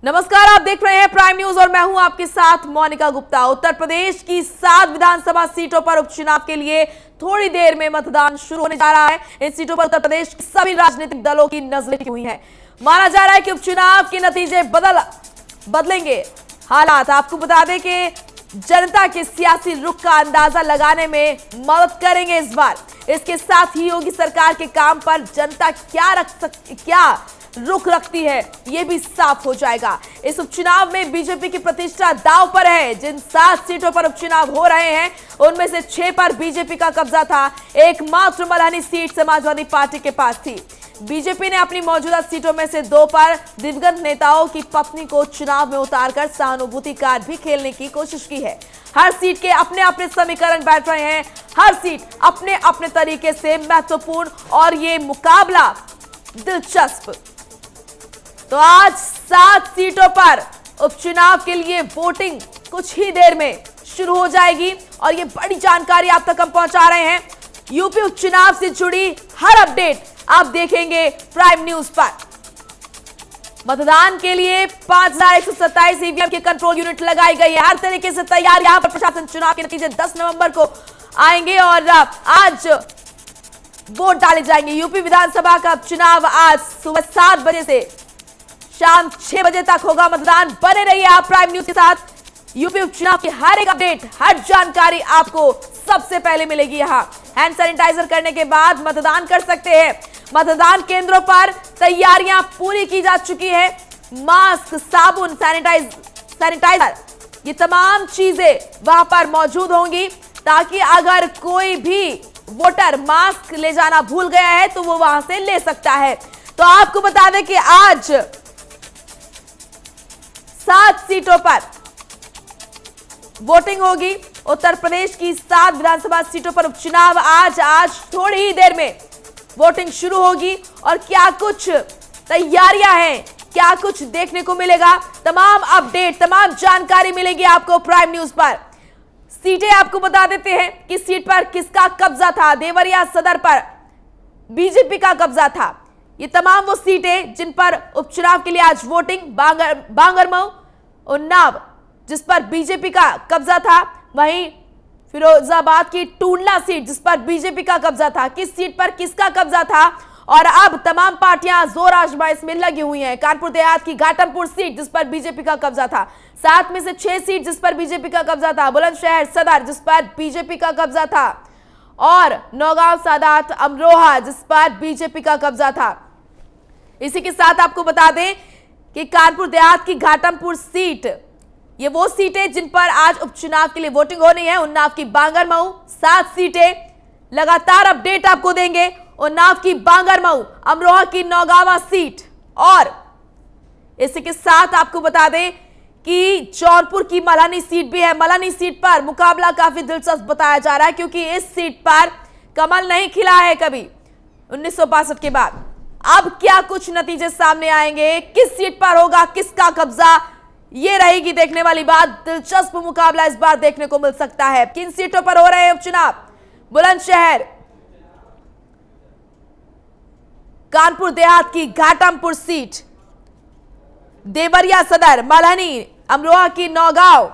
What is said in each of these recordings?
नमस्कार, आप देख रहे हैं प्राइम न्यूज और मैं हूं आपके साथ मोनिका गुप्ता। उत्तर प्रदेश की 7 विधानसभा सीटों पर उपचुनाव के लिए थोड़ी देर में मतदान शुरू होने जा रहा है। इन सीटों पर उत्तर प्रदेश के सभी राजनीतिक दलों की नजरें टिकी हुई हैं। माना जा रहा है कि उपचुनाव के नतीजे बदलेंगे हालात। आपको बता दें कि जनता के सियासी रुख का अंदाजा लगाने में मदद करेंगे इस बार। इसके साथ ही योगी सरकार के काम पर जनता क्या रुख रखती है, यह भी साफ हो जाएगा। इस उपचुनाव में बीजेपी की प्रतिष्ठा दांव पर है। जिन 7 सीटों पर उपचुनाव हो रहे हैं उनमें से 6 पर बीजेपी का कब्जा था। एकमात्र मल्हानी सीट समाजवादी पार्टी के पास थी। बीजेपी ने अपनी मौजूदा सीटों में से 2 पर दिवंगत नेताओं की पत्नी को चुनाव में उतारकर सहानुभूति कार्ड भी खेलने की कोशिश की है। हर सीट के अपने अपने समीकरण बैठ रहे हैं, हर सीट अपने अपने तरीके से महत्वपूर्ण और ये मुकाबला दिलचस्प। तो आज 7 सीटों पर उपचुनाव के लिए वोटिंग कुछ ही देर में शुरू हो जाएगी और ये बड़ी जानकारी आप तक हम पहुंचा रहे हैं। यूपी उपचुनाव से जुड़ी हर अपडेट आप देखेंगे प्राइम न्यूज पर। मतदान के लिए 5127 ईवीएम के कंट्रोल यूनिट लगाई गई है। हर तरीके से तैयार यहां पर प्रशासन। चुनाव के नतीजे 10 नवंबर को आएंगे और आज वोट डाले जाएंगे। यूपी विधानसभा का चुनाव आज सुबह 7 बजे से शाम 6 बजे तक होगा। मतदान बने रहिए आप प्राइम न्यूज के साथ। यूपी उपचुनाव की हर एक अपडेट, हर जानकारी आपको सबसे पहले मिलेगी। यहाँ हैंड सैनिटाइजर करने के बाद मतदान कर सकते हैं। मतदान केंद्रों पर तैयारियां पूरी की जा चुकी है। मास्क, साबुन, सैनिटाइजर, ये तमाम चीजें वहां पर मौजूद होंगी ताकि अगर कोई भी वोटर मास्क ले जाना भूल गया है तो वो वहां से ले सकता है। तो आपको बता दें कि आज 7 सीटों पर वोटिंग होगी। उत्तर प्रदेश की 7 विधानसभा सीटों पर उपचुनाव आज थोड़ी ही देर में वोटिंग शुरू होगी। और क्या कुछ तैयारियां हैं, क्या कुछ देखने को मिलेगा, तमाम अपडेट, तमाम जानकारी मिलेगी आपको प्राइम न्यूज पर। सीटें आपको बता देते हैं कि सीट पर किसका कब्जा था। देवरिया सदर पर बीजेपी का कब्जा था। ये तमाम वो सीटें जिन पर उपचुनाव के लिए आज वोटिंग। बांगरमऊ, उन्नाव जिस पर बीजेपी का कब्जा था, वहीं फिरोजाबाद की टूंडला सीट जिस पर बीजेपी का कब्जा था। किस सीट पर किसका कब्जा था और अब तमाम पार्टियां जोर आजमाइश में लगी हुई हैं। कानपुर देहात की घाटमपुर सीट जिस पर बीजेपी का कब्जा था। 7 में से 6 सीट जिस पर बीजेपी का कब्जा था। बुलंदशहर सदर जिस पर बीजेपी का कब्जा था और नौगांव सादात अमरोहा जिस पर बीजेपी का कब्जा था। इसी के साथ आपको बता दें कि कानपुर देहात की घाटमपुर सीट, ये वो सीटें जिन पर आज उपचुनाव के लिए वोटिंग होनी है। उन्नाव की बांगरमऊ, 7 सीटें लगातार अपडेट आपको देंगे। उन्नाव की बांगरमऊ, अमरोहा की नौगावा सीट और इसी के साथ आपको बता दें कि जौनपुर की मल्हानी सीट भी है। मल्हानी सीट पर मुकाबला काफी दिलचस्प बताया जा रहा है क्योंकि इस सीट पर कमल नहीं खिला है कभी 1962 के बाद। अब क्या कुछ नतीजे सामने आएंगे, किस सीट पर होगा किसका कब्जा, ये रहेगी देखने वाली बात। दिलचस्प मुकाबला इस बार देखने को मिल सकता है। किन सीटों पर हो रहे हैं उपचुनाव? बुलंदशहर, कानपुर देहात की घाटमपुर सीट, देवरिया सदर, मल्हानी, अमरोहा की नौगांव,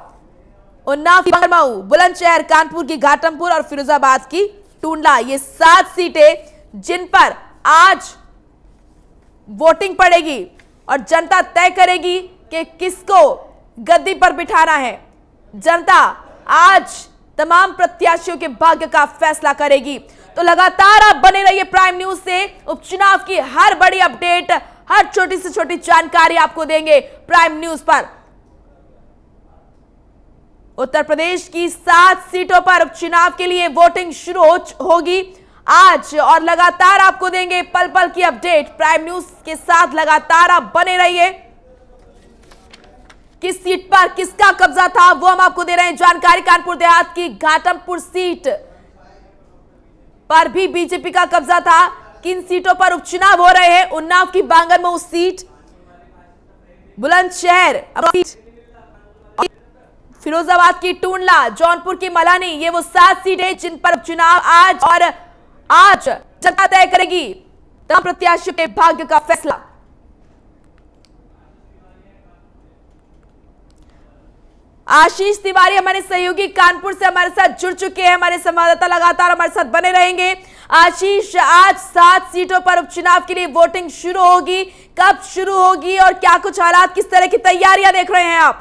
उन्नाव की बांगरमऊ, बुलंदशहर, कानपुर की घाटमपुर और फिरोजाबाद की टूंडला, ये 7 सीटें जिन पर आज वोटिंग पड़ेगी और जनता तय करेगी कि किसको गद्दी पर बिठाना है। जनता आज तमाम प्रत्याशियों के भाग्य का फैसला करेगी। तो लगातार आप बने रहिए प्राइम न्यूज से। उपचुनाव की हर बड़ी अपडेट, हर छोटी से छोटी जानकारी आपको देंगे प्राइम न्यूज पर। उत्तर प्रदेश की 7 सीटों पर उपचुनाव के लिए वोटिंग शुरू होगी आज और लगातार आपको देंगे पल पल की अपडेट। प्राइम न्यूज के साथ लगातार आप बने रहिए। किस सीट पर किसका कब्जा था वो हम आपको दे रहे हैं जानकारी। कानपुर देहात की घाटमपुर सीट पर भी बीजेपी का कब्जा था। किन सीटों पर उपचुनाव हो रहे हैं? उन्नाव की बांगरमऊ सीट, बुलंदशहर, फिरोजाबाद की टूंडला, जौनपुर की मल्हानी, ये वो 7 सीटें जिन पर उपचुनाव आज जनता तय करेगी तमाम प्रत्याशियों के भाग्य का फैसला। आशीष तिवारी हमारे सहयोगी कानपुर से हमारे साथ जुड़ चुके हैं। हमारे संवाददाता लगातार हमारे साथ बने रहेंगे। आशीष, आज 7 सीटों पर उपचुनाव के लिए वोटिंग शुरू होगी, कब शुरू होगी और क्या कुछ हालात, किस तरह की तैयारियां देख रहे हैं आप?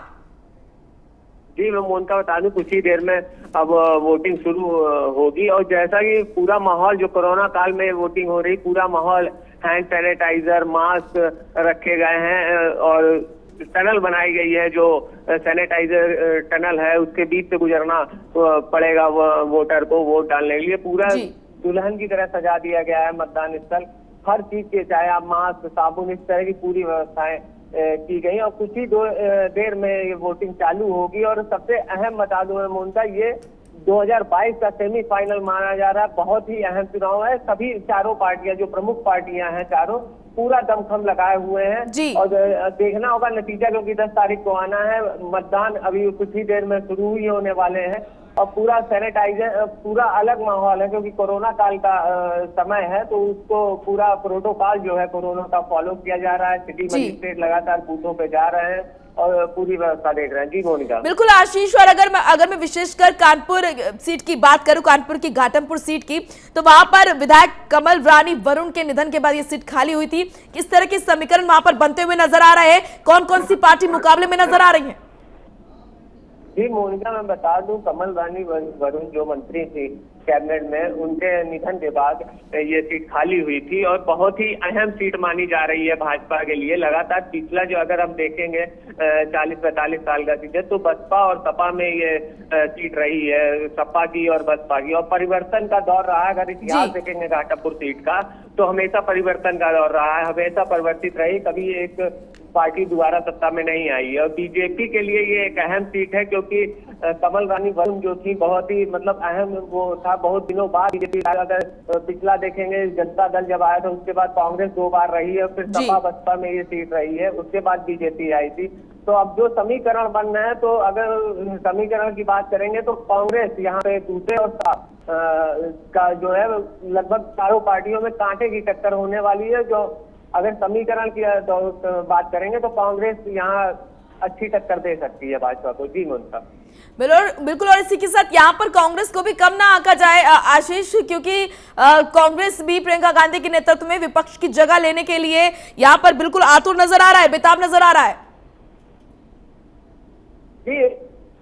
जी, मैं मोनिका बता दूं, कुछ ही देर में अब वोटिंग शुरू होगी और जैसा कि पूरा माहौल जो कोरोना काल में वोटिंग हो रही, पूरा माहौल हैंड सैनिटाइजर, मास्क रखे गए हैं और टनल बनाई गई है। जो सैनिटाइजर टनल है उसके बीच से गुजरना पड़ेगा वोटर को वोट डालने के लिए। पूरा दुल्हन की तरह सजा दिया गया है मतदान स्थल। हर चीज के, चाहे आप मास्क, साबुन, इस तरह की पूरी व्यवस्थाएं की गई और कुछ ही देर में ये वोटिंग चालू होगी। और सबसे अहम बता दूं मोनिका, ये 2022 का सेमीफाइनल माना जा रहा है। बहुत ही अहम चुनाव है। सभी चारों पार्टियां, जो प्रमुख पार्टियां हैं चारों, पूरा दमखम लगाए हुए हैं और देखना होगा नतीजा, क्योंकि 10 तारीख को आना है। मतदान अभी कुछ ही देर में शुरू ही होने वाले हैं और पूरा सैनिटाइजर, पूरा अलग माहौल है क्योंकि कोरोना काल का समय है, तो उसको पूरा प्रोटोकॉल जो है कोरोना का फॉलो किया जा रहा है। सिटी मजिस्ट्रेट लगातार बूथों पे जा रहे हैं और पूरी व्यवस्था देख रहे हैं। जी मोनिका। बिल्कुल आशीष, और अगर मैं विशेषकर कानपुर सीट की बात करूं, कानपुर की घाटमपुर सीट की, तो वहां पर विधायक कमल रानी वरुण के निधन के बाद ये सीट खाली हुई थी। किस तरह के समीकरण वहां पर बनते हुए नजर आ रहे हैं? कौन कौन सी पार्टी मुकाबले में नजर आ रही है? जी मोनिका, मैं बता दूं, कमल रानी वरुण जो मंत्री थी कैबिनेट में, उनके निधन के बाद ये सीट खाली हुई थी और बहुत ही अहम सीट मानी जा रही है भाजपा के लिए। लगातार पिछला जो अगर हम देखेंगे 40-45 साल का सीट है, तो बसपा और सपा में ये सीट रही है, सपा की और बसपा की, और परिवर्तन का दौर रहा है। अगर इतिहास देखेंगे घाटमपुर सीट का, तो हमेशा परिवर्तन का दौर रहा है, हमेशा परिवर्तित रही, कभी एक पार्टी दोबारा सत्ता में नहीं आई है। और बीजेपी के लिए ये एक अहम सीट है क्योंकि कमल रानी वरुण जो थी बहुत ही अहम वो था। बहुत दिनों बाद बीजेपी, अगर पिछला देखेंगे जनता दल जब आया था, उसके बाद कांग्रेस 2 बार रही है, फिर सपा बसपा में ये सीट रही है, उसके बाद बीजेपी आई थी। तो अब जो समीकरण बन रहे हैं, तो अगर समीकरण की बात करेंगे तो कांग्रेस यहाँ पे दूसरे और का जो है लगभग चारों पार्टियों में कांटे की टक्कर होने वाली है। जो अगर समीकरण की बात करेंगे तो कांग्रेस यहाँ अच्छी टक्कर दे सकती है भाजपा को। जी मोनिका। बिल्कुल, और इसी के साथ यहाँ पर कांग्रेस को भी कम ना आंका जाए आशीष, क्योंकि कांग्रेस भी प्रियंका गांधी के नेतृत्व में विपक्ष की जगह लेने के लिए यहाँ पर बिल्कुल आतुर नजर आ रहा है, बेताब नजर आ रहा है। जी,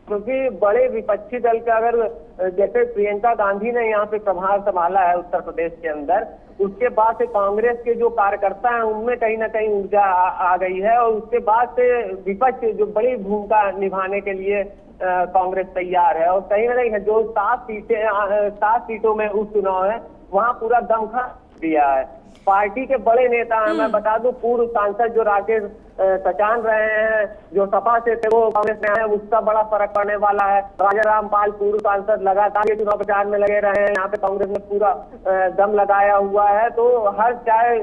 क्योंकि बड़े विपक्षी दल का, अगर जैसे प्रियंका गांधी ने यहाँ पे प्रभाव संभाला है उत्तर प्रदेश के अंदर, उसके बाद से कांग्रेस के जो कार्यकर्ता हैं उनमें कहीं ना कहीं ऊर्जा आ गई है और उसके बाद से विपक्ष जो बड़ी भूमिका निभाने के लिए कांग्रेस तैयार है। और कहीं ना कहीं जो 7 सीटों में उपचुनाव है, वहाँ पूरा दमखम दिया है। पार्टी के बड़े नेता हैं, मैं बता दूं, पूर्व सांसद जो राकेश सचान रहे हैं, जो सपा से थे, वो कांग्रेस में आए, उसका बड़ा फर्क पड़ने वाला है। राजा रामपाल पूर्व सांसद लगातार ये चुनाव प्रचार में लगे रहे हैं, यहाँ पे कांग्रेस ने पूरा दम लगाया हुआ है। तो हर, चाहे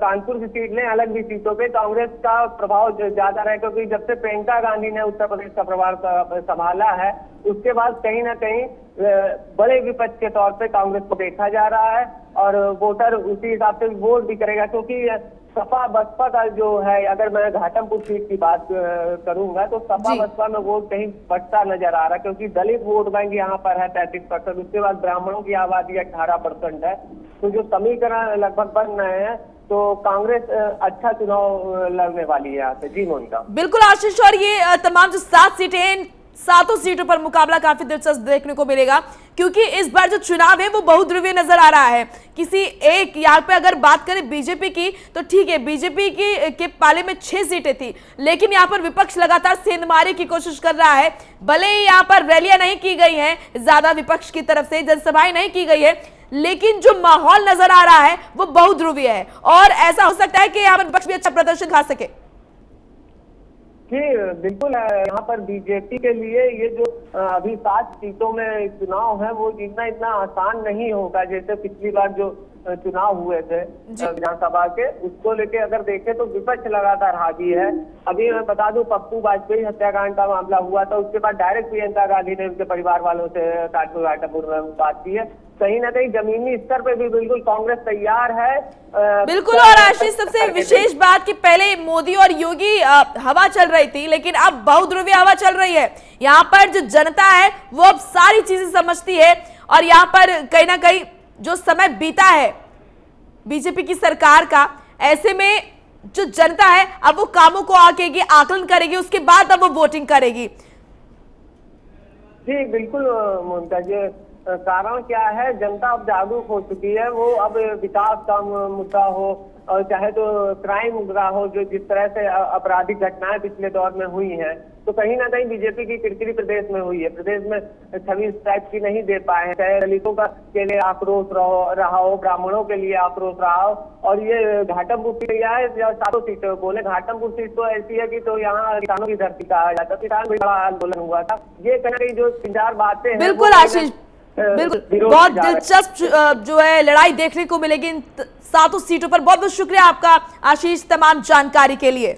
कानपुर की सीट लें, अलग भी सीटों पे कांग्रेस का प्रभाव ज्यादा रहे, क्योंकि जब से प्रियंका गांधी ने उत्तर प्रदेश का प्रभार संभाला है, उसके बाद कहीं ना कहीं बड़े विपक्ष के तौर पे कांग्रेस को देखा जा रहा है और वोटर उसी हिसाब से वोट भी करेगा। क्योंकि सपा बसपा का जो है, अगर मैं घाटमपुर सीट की बात करूंगा, तो सपा बसपा में वोट कहीं बढ़ता नजर आ रहा है, क्योंकि दलित वोट बैंक यहाँ पर है 33%, उसके बाद ब्राह्मणों की आबादी 18% है। तो जो समीकरण लगभग बन रहे हैं, तो कांग्रेस अच्छा चुनाव लड़ने वाली है यहाँ से। जी मोनिका। बिल्कुल आशीष, और ये तमाम जो 7 सीटें, 7 सीटों पर मुकाबला काफी दिलचस्प देखने को मिलेगा, क्योंकि इस बार जो चुनाव है वो बहुध्रुवीय नजर आ रहा है। किसी एक, यहाँ पे अगर बात करें बीजेपी की, तो ठीक है, बीजेपी के पाले में 6 सीटें थी, लेकिन यहाँ पर विपक्ष लगातार सेंधमारी की कोशिश कर रहा है। भले ही यहाँ पर रैलियां नहीं की गई हैं ज्यादा, विपक्ष की तरफ से जनसभाएं नहीं की गई है, लेकिन जो माहौल नजर आ रहा है वो बहुध्रुवीय है और ऐसा हो सकता है कि यहाँ पर विपक्ष भी अच्छा प्रदर्शन दिखा सके। जी बिल्कुल, यहाँ पर बीजेपी के लिए ये जो अभी 7 सीटों में चुनाव है, वो जीतना इतना आसान नहीं होगा। जैसे पिछली बार जो चुनाव हुए थे विधानसभा के, उसको लेके अगर देखें तो विपक्ष लगातार हावी है। अभी मैं बता दूं, पप्पू वाजपेयी हत्याकांड का मामला हुआ था, उसके बाद डायरेक्ट प्रियंका गांधी ने उनके परिवार वालों से कानपुर घाटापुर में बात की है। कहीं ना कहीं जमीनी स्तर पे भी बिल्कुल कांग्रेस तैयार है। बिल्कुल। और आशीष, सबसे विशेष बात कि पहले मोदी और योगी हवा चल रही थी, लेकिन अब बहुध्रुवीय हवा चल रही है। यहाँ पर जो जनता है वो अब सारी चीजें समझती है, और यहाँ पर कहीं ना कहीं जो समय बीता है बीजेपी की सरकार का, ऐसे में जो जनता है अब वो कामों को आकेगी, आकलन करेगी, उसके बाद अब वो वोटिंग करेगी। जी बिल्कुल मुमताज, कारण क्या है, जनता अब जागरूक हो चुकी है। वो अब विकास का मुद्दा हो और चाहे तो क्राइम मुद्दा हो, जो जिस तरह से आपराधिक घटनाएं पिछले दौर में हुई हैं, तो कहीं ना कहीं बीजेपी की किरकिरी प्रदेश में हुई है। प्रदेश में छवि इस टाइप की नहीं दे पाए हैं, चाहे दलितों का के लिए आक्रोश रहा हो, ब्राह्मणों के लिए आक्रोश रहा हो। और ये घाटमपुर सीट है, 7 सीटें बोले, घाटमपुर सीट तो ऐसी है कि तो यहाँ किसानों की धरती कहा जाता है, किसान भी बड़ा आंदोलन हुआ था। ये कहीं ना कहीं जो 3-4 बातें, बिल्कुल आशीष, बिल्कुल बहुत दिलचस्प जो है लड़ाई देखने को मिलेगी इन 7 सीटों पर। बहुत बहुत शुक्रिया आपका आशीष तमाम जानकारी के लिए।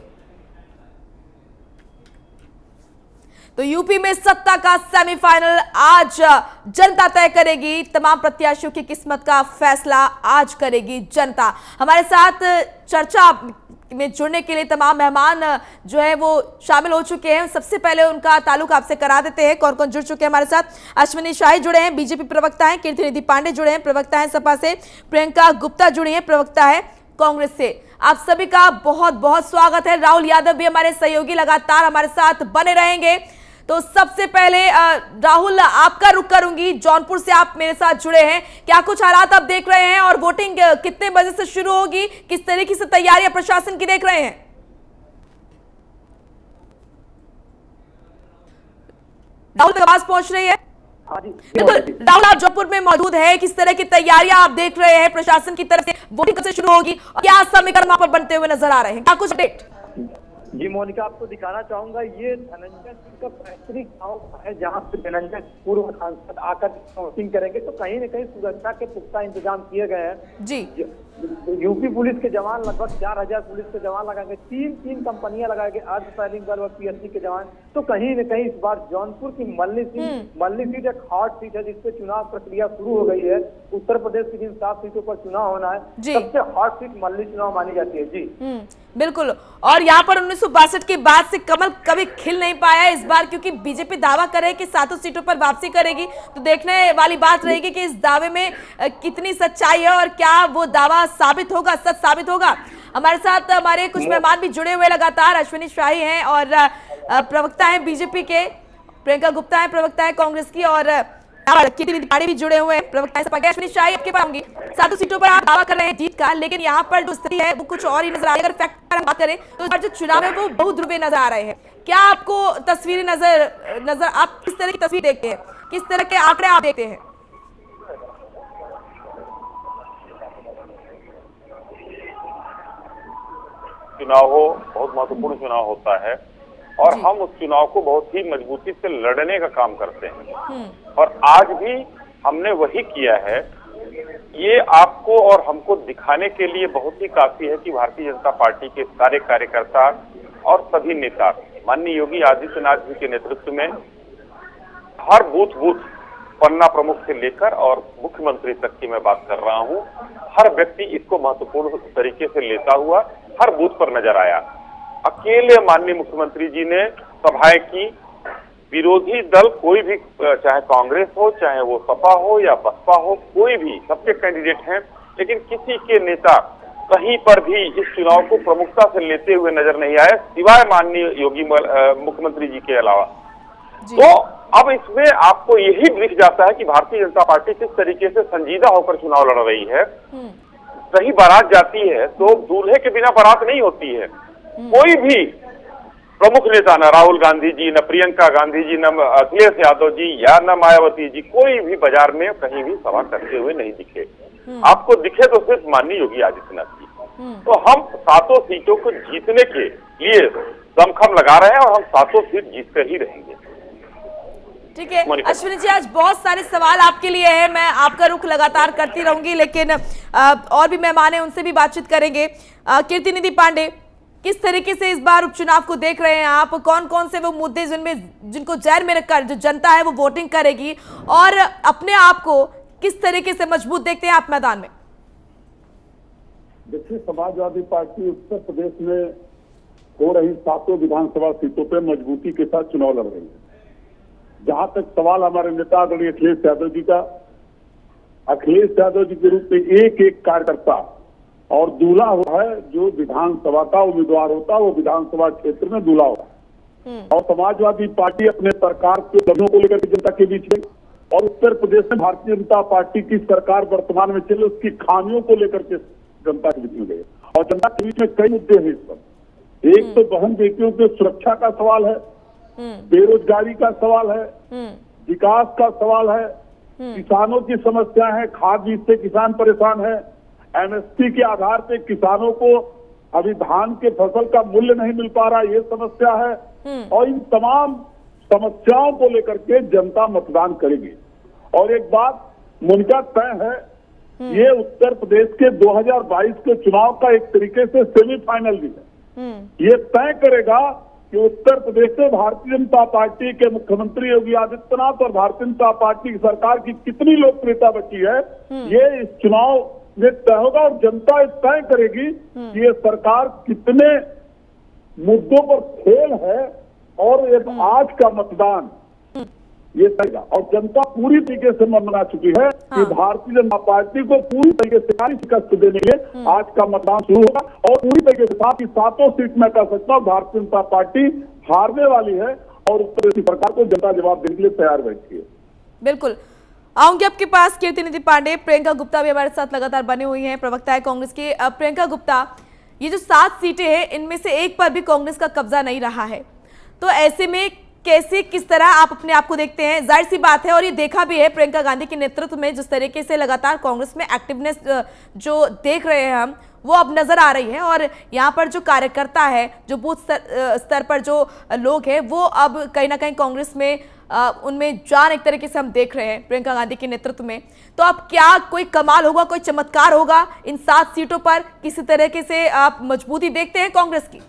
तो यूपी में सत्ता का सेमीफाइनल आज जनता तय करेगी, तमाम प्रत्याशियों की किस्मत का फैसला आज करेगी जनता। हमारे साथ चर्चा में जुड़ने के लिए तमाम मेहमान जो है वो शामिल हो चुके हैं। सबसे पहले उनका ताल्लुक आपसे करा देते हैं, कौन कौन जुड़ चुके हैं हमारे साथ। अश्विनी शाही जुड़े हैं, बीजेपी प्रवक्ता हैं। कीर्तिनिधि पांडे जुड़े हैं, प्रवक्ता हैं सपा से। प्रियंका गुप्ता जुड़ी हैं, प्रवक्ता है कांग्रेस से। आप सभी का बहुत बहुत स्वागत है। राहुल यादव भी हमारे सहयोगी लगातार हमारे साथ बने रहेंगे। तो सबसे पहले राहुल, आपका रुख करूंगी, जौनपुर से आप मेरे साथ जुड़े हैं। क्या कुछ हालात आप देख रहे हैं और वोटिंग कितने बजे से शुरू होगी, किस तरीके से तैयारियां प्रशासन की देख रहे हैं? राहुल तक आवाज पहुंच रही है? बिल्कुल राहुल, आप जौनपुर में मौजूद है, किस तरह की तैयारियां आप देख रहे हैं प्रशासन की तरफ से? वोटिंग कब से शुरू होगी और क्या समीकरण वहां पर बनते हुए नजर आ रहे हैं? क्या कुछ अपडेट? जी मोनिका, आपको दिखाना चाहूंगा, ये धनंजय सिंह का पैतृक गांव है, जहां पे धनंजय पूर्व सांसद आकर वोटिंग करेंगे। तो कहीं न कहीं सुरक्षा के पुख्ता इंतजाम किए गए हैं। जी, यूपी पुलिस के जवान लगभग 4000 पुलिस के जवान लगाएंगे, 3 कंपनियां लगाएंगे, अर्धसैनिक बल और पीएससी के जवान। तो कहीं न कहीं इस बार जौनपुर की मल्ली सीट एक हॉट सीट है, जिसपे चुनाव प्रक्रिया शुरू हो गई है। उत्तर प्रदेश की जिन 7 सीटों पर चुनाव होना है, सबसे हॉट सीट मल्ली चुनाव मानी जाती है। जी बिल्कुल। और यहाँ पर 1962 के बाद से कमल कभी खिल नहीं पाया इस बार, क्योंकि बीजेपी दावा करे कि 7 सीटों पर वापसी करेगी। तो देखने वाली बात रहेगी कि इस दावे में कितनी सच्चाई है और क्या वो दावा साबित होगा, सच साबित होगा। हमारे साथ हमारे कुछ मेहमान भी जुड़े हुए लगातार। अश्विनी शाही हैं और प्रवक्ता हैं बीजेपी के, प्रियंका गुप्ता है प्रवक्ता है कांग्रेस की, और कीर्तिनिधि पांडे भी जुड़े हुए हैं, प्रवक्ता है सपा के। अश्विनी शाही, आपके पास होंगी, 7 सीटों पर आप दावा कर रहे हैं जीत का, लेकिन यहाँ पर जो स्थिति है वो कुछ और ही नजर आ रही है। अगर फैक्ट पर हम बात करें तो जो चुनाव है वो बहुध्रुवीय नजर आ रहे हैं। क्या आपको तस्वीरें नजर आप किस तरह की तस्वीर देखते हैं, किस तरह के आंकड़े आप देखते हैं? चुनाव हो, बहुत महत्वपूर्ण चुनाव होता है और हम उस चुनाव को बहुत ही मजबूती से लड़ने का काम करते हैं, और आज भी हमने वही किया है। ये आपको और हमको दिखाने के लिए बहुत ही काफी है कि भारतीय जनता पार्टी के सारे कार्यकर्ता और सभी नेता माननीय योगी आदित्यनाथ जी के नेतृत्व में हर बूथ पन्ना प्रमुख से लेकर और मुख्यमंत्री तक की मैं बात कर रहा हूं, हर व्यक्ति इसको महत्वपूर्ण तरीके से लेता हुआ हर बूथ पर नजर आया। अकेले माननीय मुख्यमंत्री जी ने सभाएं की, विरोधी दल कोई भी, चाहे कांग्रेस हो, चाहे वो सपा हो या बसपा हो, कोई भी, सबके कैंडिडेट हैं, लेकिन किसी के नेता कहीं पर भी इस चुनाव को प्रमुखता से लेते हुए नजर नहीं आए, सिवाय माननीय योगी मुख्यमंत्री जी के अलावा। तो अब इसमें आपको यही दिख जाता है कि भारतीय जनता पार्टी किस तरीके से संजीदा होकर चुनाव लड़ रही है। कहीं बारात जाती है तो दूल्हे के बिना बारात नहीं होती है। कोई भी प्रमुख नेता, न राहुल गांधी जी, न प्रियंका गांधी जी, न अखिलेश यादव जी या न मायावती जी, कोई भी बाजार में कहीं भी सभा करते हुए नहीं दिखे। आपको दिखे तो सिर्फ माननीय योगी आदित्यनाथ जी। तो हम 7 सीटों को जीतने के लिए दमखम लगा रहे हैं और हम 7 सीट जीतकर ही रहेंगे। ठीक है अश्विनी जी, आज बहुत सारे सवाल आपके लिए हैं, मैं आपका रुख लगातार करती रहूंगी, लेकिन और भी मेहमान हैं उनसे भी बातचीत करेंगे। कीर्तिनिधि पांडे, किस तरीके से इस बार उपचुनाव को देख रहे हैं आप? कौन कौन से वो मुद्दे जिनको जहर में रखकर जो जनता है वो वोटिंग करेगी, और अपने आप को किस तरीके से मजबूत देखते हैं आप मैदान में? देखिए, समाजवादी पार्टी उत्तर प्रदेश में हो रही 7 विधानसभा सीटों पर मजबूती के साथ चुनाव लड़ रही है। जहां तक सवाल हमारे नेता आदरणीय अखिलेश यादव जी का, अखिलेश यादव जी के रूप में एक एक कार्यकर्ता और दूल्हा हुआ है, जो विधानसभा का उम्मीदवार होता है वो विधानसभा क्षेत्र में दूल्हा होगा। और समाजवादी पार्टी अपने सरकार के उपलब्धियों को लेकर जनता के बीच में, और उत्तर प्रदेश में भारतीय जनता पार्टी की सरकार वर्तमान में चले उसकी खामियों को लेकर के जनता के बीच में गए। और जनता के बीच में कई मुद्दे हैं इस पर। एक तो बहन बेटियों की सुरक्षा का सवाल है, बेरोजगारी का सवाल है, विकास का सवाल है, किसानों की समस्या है, खाद बीज से किसान परेशान है, एमएसपी के आधार पे किसानों को अभी धान के फसल का मूल्य नहीं मिल पा रहा, ये समस्या है। और इन तमाम समस्याओं को लेकर के जनता मतदान करेगी। और एक बात मुनका तय है, ये उत्तर प्रदेश के 2022 के चुनाव का एक तरीके से सेमीफाइनल भी है। ये तय करेगा कि उत्तर प्रदेश से भारतीय जनता पार्टी के मुख्यमंत्री योगी आदित्यनाथ और भारतीय जनता पार्टी की सरकार की कितनी लोकप्रियता बची है, ये इस चुनाव में तय होगा। और जनता तय करेगी कि ये सरकार कितने मुद्दों पर फेल है, और आज का मतदान ये तय। और जनता पूरी तरीके से मन बना चुकी है कि भारतीय जनता पार्टी को पूरी तरीके से शिकस्त देने के लिए आज का मतदान शुरू होगा। और पूरी तरीके से साथ ही 7 सीट में कह सकता हूँ भारतीय जनता पार्टी हारने वाली है, और उत्तर प्रदेश की सरकार को जनता जवाब देने के लिए तैयार बैठी है। बिल्कुल, आऊंगी आपके पास कीर्तिनिधि पांडे। प्रियंका गुप्ता भी हमारे साथ लगातार बने हुई हैं, प्रवक्ता है कांग्रेस की। प्रियंका गुप्ता, ये जो 7 सीटें हैं इनमें से एक पर भी कांग्रेस का कब्जा नहीं रहा है, तो ऐसे में कैसे किस तरह आप अपने आप को देखते हैं? जाहिर सी बात है, और ये देखा भी है प्रियंका गांधी के नेतृत्व में जिस तरीके से लगातार कांग्रेस में एक्टिवनेस जो देख रहे हैं हम, वो अब नजर आ रही है। और यहाँ पर जो कार्यकर्ता है, जो बूथ स्तर पर जो लोग हैं, वो अब कहीं ना कहीं कांग्रेस में उनमें जान एक तरीके से हम देख रहे हैं प्रियंका गांधी के नेतृत्व में। तो अब क्या कोई कमाल होगा, कोई चमत्कार होगा इन 7 सीटों पर? किसी तरीके से आप मजबूती देखते हैं कांग्रेस की?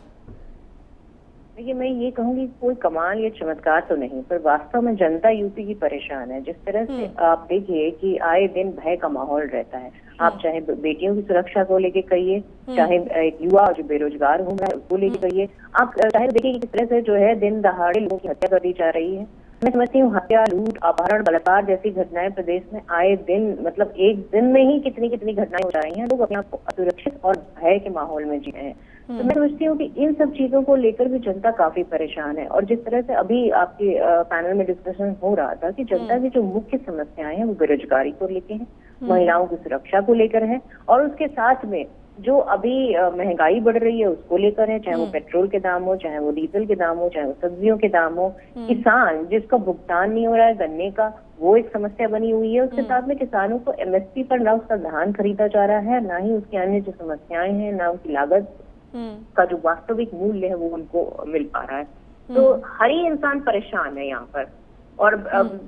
देखिए, मैं ये कहूंगी कोई कमाल या चमत्कार तो नहीं, पर वास्तव में जनता यूपी की परेशान है। जिस तरह से आप देखिए कि आए दिन भय का माहौल रहता है। आप चाहे बेटियों की सुरक्षा को लेके कहिए, चाहे एक युवा जो बेरोजगार हो रहा है उसको लेके कहिए, आप चाहे देखिए किस तरह से जो है दिन दहाड़े लोगों की हत्या कर दी जा रही है। मैं समझती हूँ हत्या, लूट, अपहरण, बलात्कार जैसी घटनाएं प्रदेश में आए दिन, मतलब एक दिन में ही कितनी कितनी घटनाएं हो जा रही हैं। लोग अपने आप को असुरक्षित और भय के माहौल में जी रहे हैं। तो मैं समझती हूँ कि इन सब चीजों को लेकर भी जनता काफी परेशान है। और जिस तरह से अभी आपके पैनल में डिस्कशन हो रहा था कि जनता की जो मुख्य समस्याएं हैं वो बेरोजगारी को लेकर है, महिलाओं की सुरक्षा को लेकर है, और उसके साथ में जो अभी महंगाई बढ़ रही है उसको लेकर है, चाहे वो पेट्रोल के दाम हो, चाहे वो डीजल के दाम हो, चाहे वो सब्जियों के दाम हो। किसान जिसका भुगतान नहीं हो रहा है गन्ने का, वो एक समस्या बनी हुई है। उसके साथ में किसानों को एमएसपी पर ना उसका धान खरीदा जा रहा है, ना ही उसकी अन्य जो समस्याएं हैं, ना उसकी लागत का जो वास्तविक मूल्य है वो उनको मिल पा रहा है। तो हर ही इंसान परेशान है यहाँ पर। और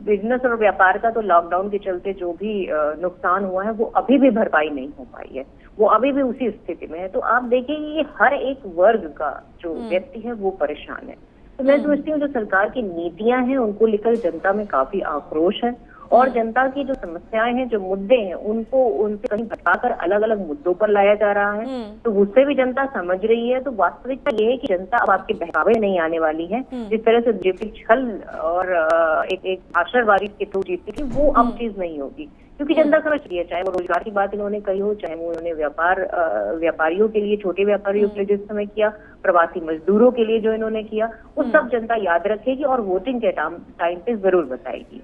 बिजनेस और व्यापार का तो लॉकडाउन के चलते जो भी नुकसान हुआ है वो अभी भी भरपाई नहीं हो पाई है, वो अभी भी उसी स्थिति में है। तो आप देखिए ये हर एक वर्ग का जो व्यक्ति है वो परेशान है। तो मैं समझती हूँ जो सरकार की नीतियां हैं उनको लेकर जनता में काफी आक्रोश है, और जनता की जो समस्याएं हैं, जो मुद्दे हैं, उनको उनसे कहीं भटकाकर अलग अलग मुद्दों पर लाया जा रहा है। तो उससे भी जनता समझ रही है। तो वास्तविकता ये है कि जनता अब आपके बहकावे नहीं आने वाली है। जिस तरह से बीजेपी छल और एक आशावादी के थ्रू जीतती थी, वो अब चीज नहीं होगी, क्योंकि जनता समझ रही है। चाहे वो रोजगार की बात इन्होंने कही हो, चाहे वो उन्होंने व्यापारियों के लिए, छोटे व्यापारियों के लिए जिस समय किया, प्रवासी मजदूरों के लिए जो इन्होंने किया, वो सब जनता याद रखेगी और वोटिंग के टाइम पे जरूर बताएगी।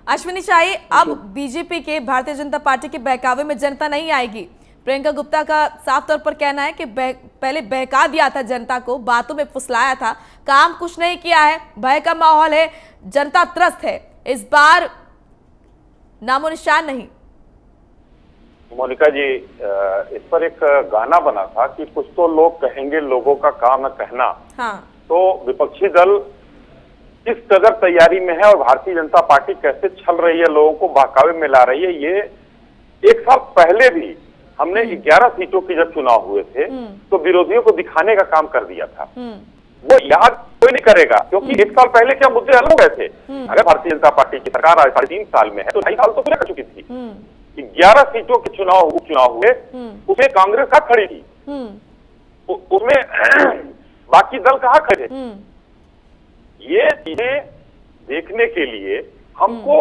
अश्विनी शाही, अब बीजेपी के, भारतीय जनता पार्टी के बहकावे में जनता नहीं आएगी। प्रियंका गुप्ता का साफ तौर पर कहना है कि पहले बहका दिया था जनता को, बातों में फुसलाया था, काम कुछ नहीं किया है, भय का माहौल है, जनता त्रस्त है। इस बार नामो निशान नहीं। मोनिका जी, इस पर एक गाना बना था कि कुछ तो लोग कहेंगे, लोगों का काम है कहना। हाँ। तो विपक्षी दल किस कदर तैयारी में है और भारतीय जनता पार्टी कैसे छल रही है, लोगों को बहकावे में ला रही है। ये एक साल पहले भी हमने 11 सीटों की जब चुनाव हुए थे तो विरोधियों को दिखाने का काम कर दिया था। वो याद कोई नहीं करेगा, क्योंकि एक साल पहले क्या मुद्दे हल हो गए थे। अगर भारतीय जनता पार्टी की सरकार आज 3.5 साल में है तो 2.5 साल तो पूरे कर चुकी थी। 11 सीटों के उपचुनाव हुए, उसमें कांग्रेस कहाँ खड़ी थी, उसमें बाकी दल कहाँ खड़े। ये चीजें देखने के लिए हमको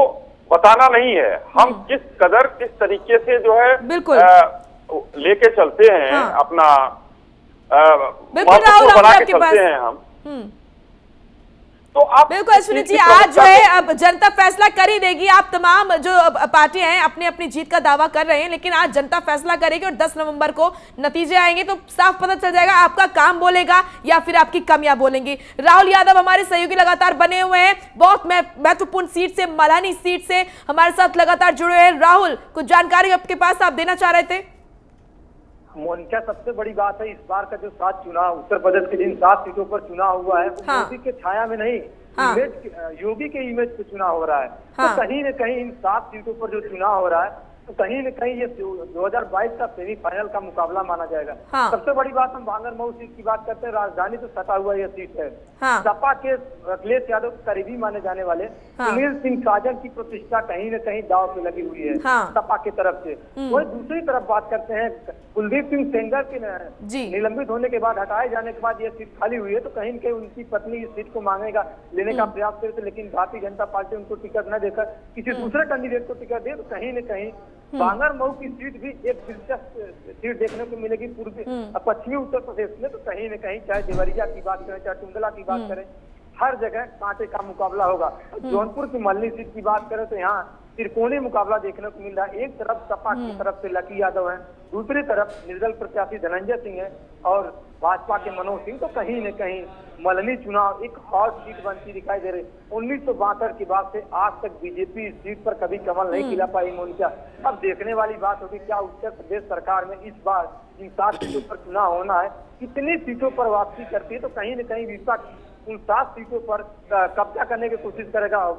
बताना नहीं है, हम किस कदर किस तरीके से जो है लेके चलते हैं। हाँ। अपना बिल्कुल बना के चलते हैं हम। तो आप बिल्कुल अश्विनी जी, आज जो है अब जनता फैसला कर ही देगी। आप तमाम जो पार्टी हैं अपनी अपनी जीत का दावा कर रहे हैं, लेकिन आज जनता फैसला करेगी और 10 नवंबर को नतीजे आएंगे तो साफ पता चल जाएगा आपका काम बोलेगा या फिर आपकी कमियां बोलेंगी। राहुल यादव हमारे सहयोगी लगातार बने हुए हैं, बहुत महत्वपूर्ण सीट से, मलानी सीट से हमारे साथ लगातार जुड़े हैं। राहुल, कुछ जानकारी आपके पास आप देना चाह रहे थे? मोनिका, सबसे बड़ी बात है इस बार का जो 7 चुनाव उत्तर प्रदेश के जिन 7 सीटों पर चुनाव हुआ है, हाँ। मोदी के छाया में नहीं, योगी के इमेज पे चुनाव हो रहा है। हाँ। तो कहीं न कहीं इन 7 सीटों पर जो चुनाव हो रहा है तो कहीं न कहीं ये 2022 का सेमीफाइनल का मुकाबला माना जाएगा। हाँ। सबसे बड़ी बात, हम बांगर मऊ सीट की बात करते हैं, राजधानी तो सटा हुआ यह सीट है। हाँ। सपा के अखिलेश यादव के करीबी माने जाने वाले सुनील सिंह साजन की प्रतिष्ठा कहीं न कहीं दाव पे लगी हुई है। हाँ। सपा की तरफ से। वही दूसरी तरफ बात करते हैं, कुलदीप सिंह सेंगर के निलंबित होने के बाद, हटाए जाने के बाद यह सीट खाली हुई है, तो कहीं न कहीं उनकी पत्नी इस सीट को मांगेगा, लेने का प्रयास करे थे, लेकिन भारतीय जनता पार्टी उनको टिकट न देकर किसी दूसरे कैंडिडेट को टिकट दे, तो कहीं न कहीं बांगर मऊ की सीट भी एक दिलचस्प सीट देखने को मिलेगी पूर्वी पश्चिमी उत्तर प्रदेश में। तो कहीं न कहीं चाहे देवरिया की बात करें, चाहे टुंडला की बात करें, हर जगह कांटे का मुकाबला होगा। जौनपुर की मल्ली सीट की बात करें तो यहाँ त्रिकोणीय मुकाबला देखने को मिल रहा है। एक तरफ सपा की तरफ से लकी यादव है, दूसरी तरफ निर्दल प्रत्याशी धनंजय सिंह है और भाजपा के मनोज सिंह। तो कहीं न कहीं मल्हनी चुनाव एक हॉट सीट बनती दिखाई दे रही। 1972 के बाद से आज तक बीजेपी इस सीट पर कभी कमल नहीं खिला पाई। मोनिका, अब देखने वाली बात होगी क्या उत्तर प्रदेश सरकार में इस बार इन 7 सीटों पर चुनाव होना है, कितनी सीटों पर वापसी करती है। तो कहीं न कहीं विपक्ष उन 7 सीटों पर कब्जा करने की कोशिश करेगा और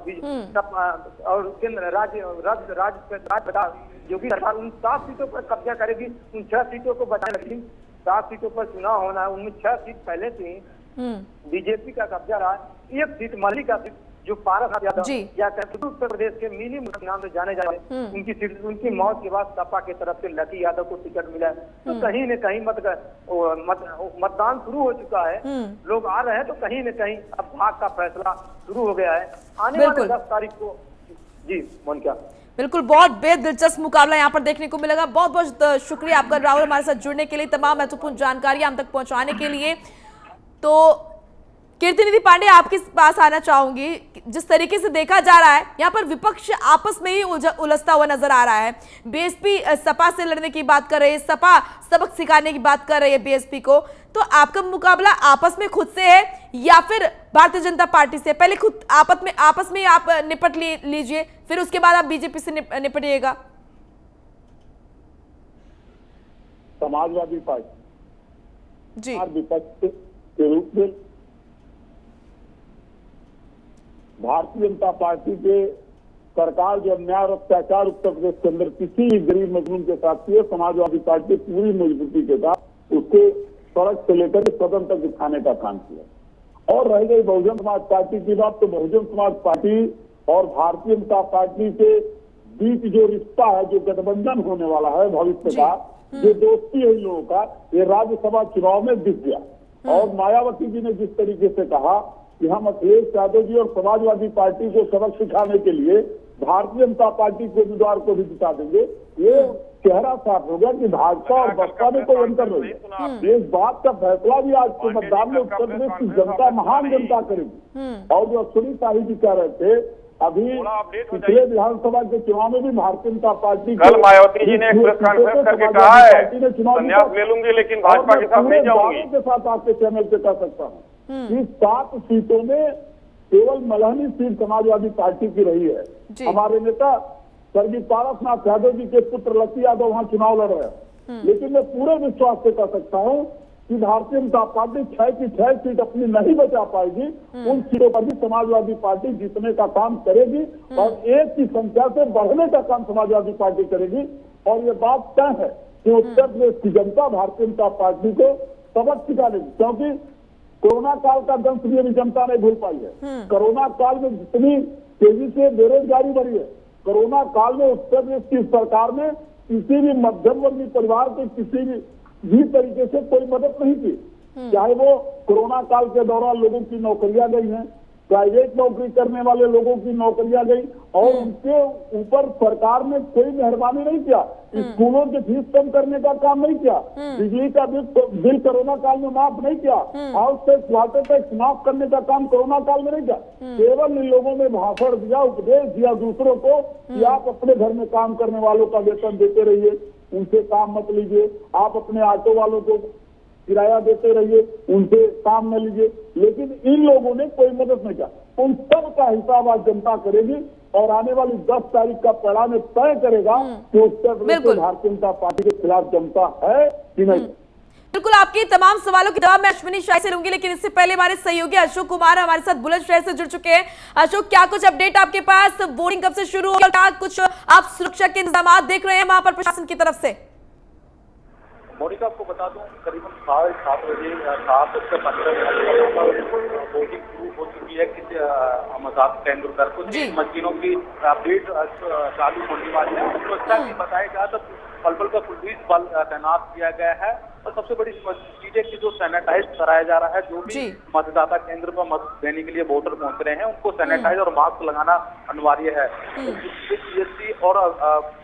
योगी सरकार उन 7 सीटों पर कब्जा करेगी, उन 6 सीटों को बचाने लगेगी। 7 सीटों पर चुनाव होना है, उनमें 6 सीट पहले से ही बीजेपी का कब्जा रहा है। एक सीट मल्ली का सीट जो पारस यादव या उत्तर प्रदेश के मिनी नाम से जाने जा रहे हैं, उनकी सीट, उनकी मौत के बाद सपा की तरफ से लकी यादव को टिकट मिला है। तो कहीं न कहीं मतदान शुरू हो चुका है, लोग आ रहे हैं, तो कहीं न कहीं अब भाग का फैसला शुरू हो गया है आने वाले 10 तारीख को। जी मोनिका, बिल्कुल, बहुत बेहद दिलचस्प मुकाबला यहाँ पर देखने को मिलेगा। बहुत बहुत शुक्रिया आपका राहुल, हमारे साथ जुड़ने के लिए, तमाम महत्वपूर्ण जानकारी हम तक पहुंचाने के लिए। तो कीर्तिनिधि पांडे, आपके पास आना चाहूंगी। जिस तरीके से देखा जा रहा है यहाँ पर विपक्ष आपस में ही उलझता हुआ नजर आ रहा है। बीएसपी सपा से लड़ने की बात कर रही है, सपा सबक सिखाने की बात कर रही है बीएसपी को। तो आपका मुकाबला आपस में खुद से है या फिर भारतीय जनता पार्टी से? पहले खुद आपस में आप निपट लीजिए, फिर उसके बाद आप बीजेपी से निपटिएगा। समाजवादी पार्टी जी विपक्ष के रूप में भारतीय जनता पार्टी के सरकार जो अन्याय और अत्याचार उत्तर प्रदेश के अंदर किसी गरीब मजलूम के साथ किए, समाजवादी पार्टी पूरी मजबूती के साथ उसको सड़क से लेकर सदन तक दिखाने का काम किया। और रह गई बहुजन समाज पार्टी की बात, तो बहुजन समाज पार्टी और भारतीय जनता पार्टी के बीच जो रिश्ता है, जो गठबंधन होने वाला है भविष्य का, जो दोस्ती है इन लोगों का, ये राज्यसभा चुनाव में दिख गया। और मायावती जी ने जिस तरीके से कहा कि हम अखिलेश यादव जी और समाजवादी पार्टी को सबक सिखाने के लिए भारतीय जनता पार्टी के उम्मीदवार को भी जिता देंगे, ये चेहरा साफ हो गया कि भाजपा और बसपा में कोई अंतर नहीं है। इस बात का फैसला भी आज के मतदान में उत्तर प्रदेश की जनता, महान जनता करेगी। और जो अश्विनी शाही जी कह रहे थे, अभी पिछले विधानसभा के चुनाव में भी भारतीय जनता पार्टी कल मायावती जी ने एक प्रेस कॉन्फ्रेंस करके कहा है संन्यास ले लूंगी लेकिन भाजपा के साथ नहीं जाऊंगी। के साथ आपके चैनल पे कह सकता हूँ इस 7 सीटों में केवल मल्हनी सीट समाजवादी पार्टी की रही है। हमारे नेता स्वर्गीय पारसनाथ यादव जी के पुत्र लकी यादव वहां चुनाव लड़ रहे हैं, लेकिन मैं पूरे विश्वास से कह सकता हूँ कि भारतीय जनता पार्टी 6 की 6 सीट अपनी नहीं बचा पाएगी, उन सीटों पर भी समाजवादी पार्टी जीतने का काम करेगी और 1 की संख्या से बढ़ने का काम समाजवादी पार्टी करेगी। और ये बात तय है कि उत्तर प्रदेश की जनता भारतीय जनता पार्टी को सबक सिखा देगी, क्योंकि कोरोना काल का दंश भी अभी जनता नहीं भूल पाई है। कोरोना काल में जितनी तेजी से बेरोजगारी बढ़ी है, कोरोना काल में उत्तर प्रदेश की सरकार ने किसी भी मध्यम वर्गीय परिवार के किसी भी तरीके से कोई मदद नहीं की। चाहे वो कोरोना काल के दौरान लोगों की नौकरियां गई हैं, प्राइवेट नौकरी करने वाले लोगों की नौकरियां गई और उनके ऊपर सरकार ने कोई मेहरबानी नहीं किया। स्कूलों की फीस कम करने का काम नहीं किया, बिजली का बिल कोरोना काल में माफ नहीं किया, हाउस टैक्स वाटर टैक्स माफ करने का काम कोरोना काल में नहीं किया। केवल इन लोगों ने भाषण दिया, उपदेश दिया दूसरों को कि आप अपने घर में काम करने वालों का वेतन देते रहिए, उनसे काम मत लीजिए, आप अपने ऑटो वालों को किराया देते रहिए, उनसे काम न लीजिए। लेकिन इन लोगों ने कोई मदद नहीं किया। उन सब का हिसाब आज जनता करेगी और आने वाली 10 तारीख का परिणाम तय करेगा कि उत्तर प्रदेश में भारतीय जनता पार्टी के खिलाफ जनता है कि नहीं। बिल्कुल, आपके तमाम सवालों के जवाब मैं अश्विनी शाही से लूंगी, लेकिन इससे पहले हमारे सहयोगी अशोक कुमार हमारे साथ बुलंदशहर से जुड़ चुके हैं। अशोक, क्या कुछ अपडेट आपके पास? वोटिंग कब से शुरू होगी? क्या कुछ आप सुरक्षा के इंतजाम देख रहे हैं वहां पर प्रशासन की तरफ से? मोनिका, आपको बता दूं करीबन 7:30 बजे 7:15 वोटिंग शुरू हो चुकी है किसी मतदान केंद्र पर। कुछ मशीनों की अपडेट चालू होने वाली है। सुरक्षा की बताया जाए तो पल का पुलिस बल तैनात किया गया है और सबसे बड़ी चीज है कि जो सैनिटाइज कराया जा रहा है, जो भी मतदाता केंद्र पर मत देने के लिए वोटर पहुंच रहे हैं उनको सैनिटाइज और मास्क लगाना अनिवार्य है। सीएससी और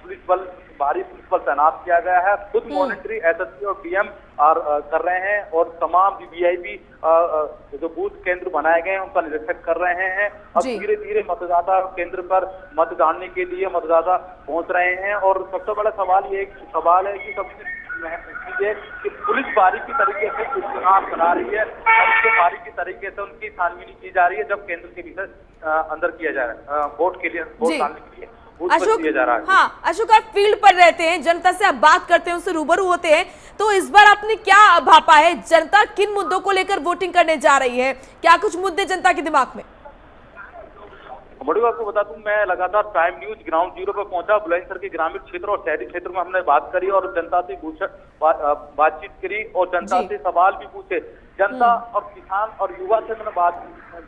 पुलिस बल भारी पुलिस बल तैनात किया गया है। खुद मॉनिटरी एसएसपी और डीएम कर रहे हैं और तमाम वीवीआईपी जो बूथ केंद्र बनाए गए हैं उनका निरीक्षण कर रहे हैं। अब धीरे धीरे मतदाता केंद्र पर मत डालने के लिए मतदाता पहुंच रहे हैं। और सबसे बड़ा सवाल ये सवाल है कि सबसे कि पुलिस बारीकी तरीके से चुनाव करा रही है और उसके बारीकी तरीके से उनकी छानबीन की जा रही है जब केंद्र के भीतर अंदर किया जा रहा है वोट के लिए, वोट डालने के लिए अशोक, हाँ अशोक, आप फील्ड पर रहते हैं, जनता से आप बात करते हैं, उनसे रूबरू होते हैं, तो इस बार आपने क्या भापा है? जनता किन मुद्दों को लेकर वोटिंग करने जा रही है? क्या कुछ मुद्दे जनता के दिमाग में? आपको बता दूं, मैं लगातार प्राइम न्यूज ग्राउंड जीरो पर पहुंचा। बुलंदशहर के ग्रामीण क्षेत्र और शहरी क्षेत्र में हमने बात करी और जनता से बातचीत करी और जनता से सवाल भी पूछे। जनता और किसान और युवा से मैंने बात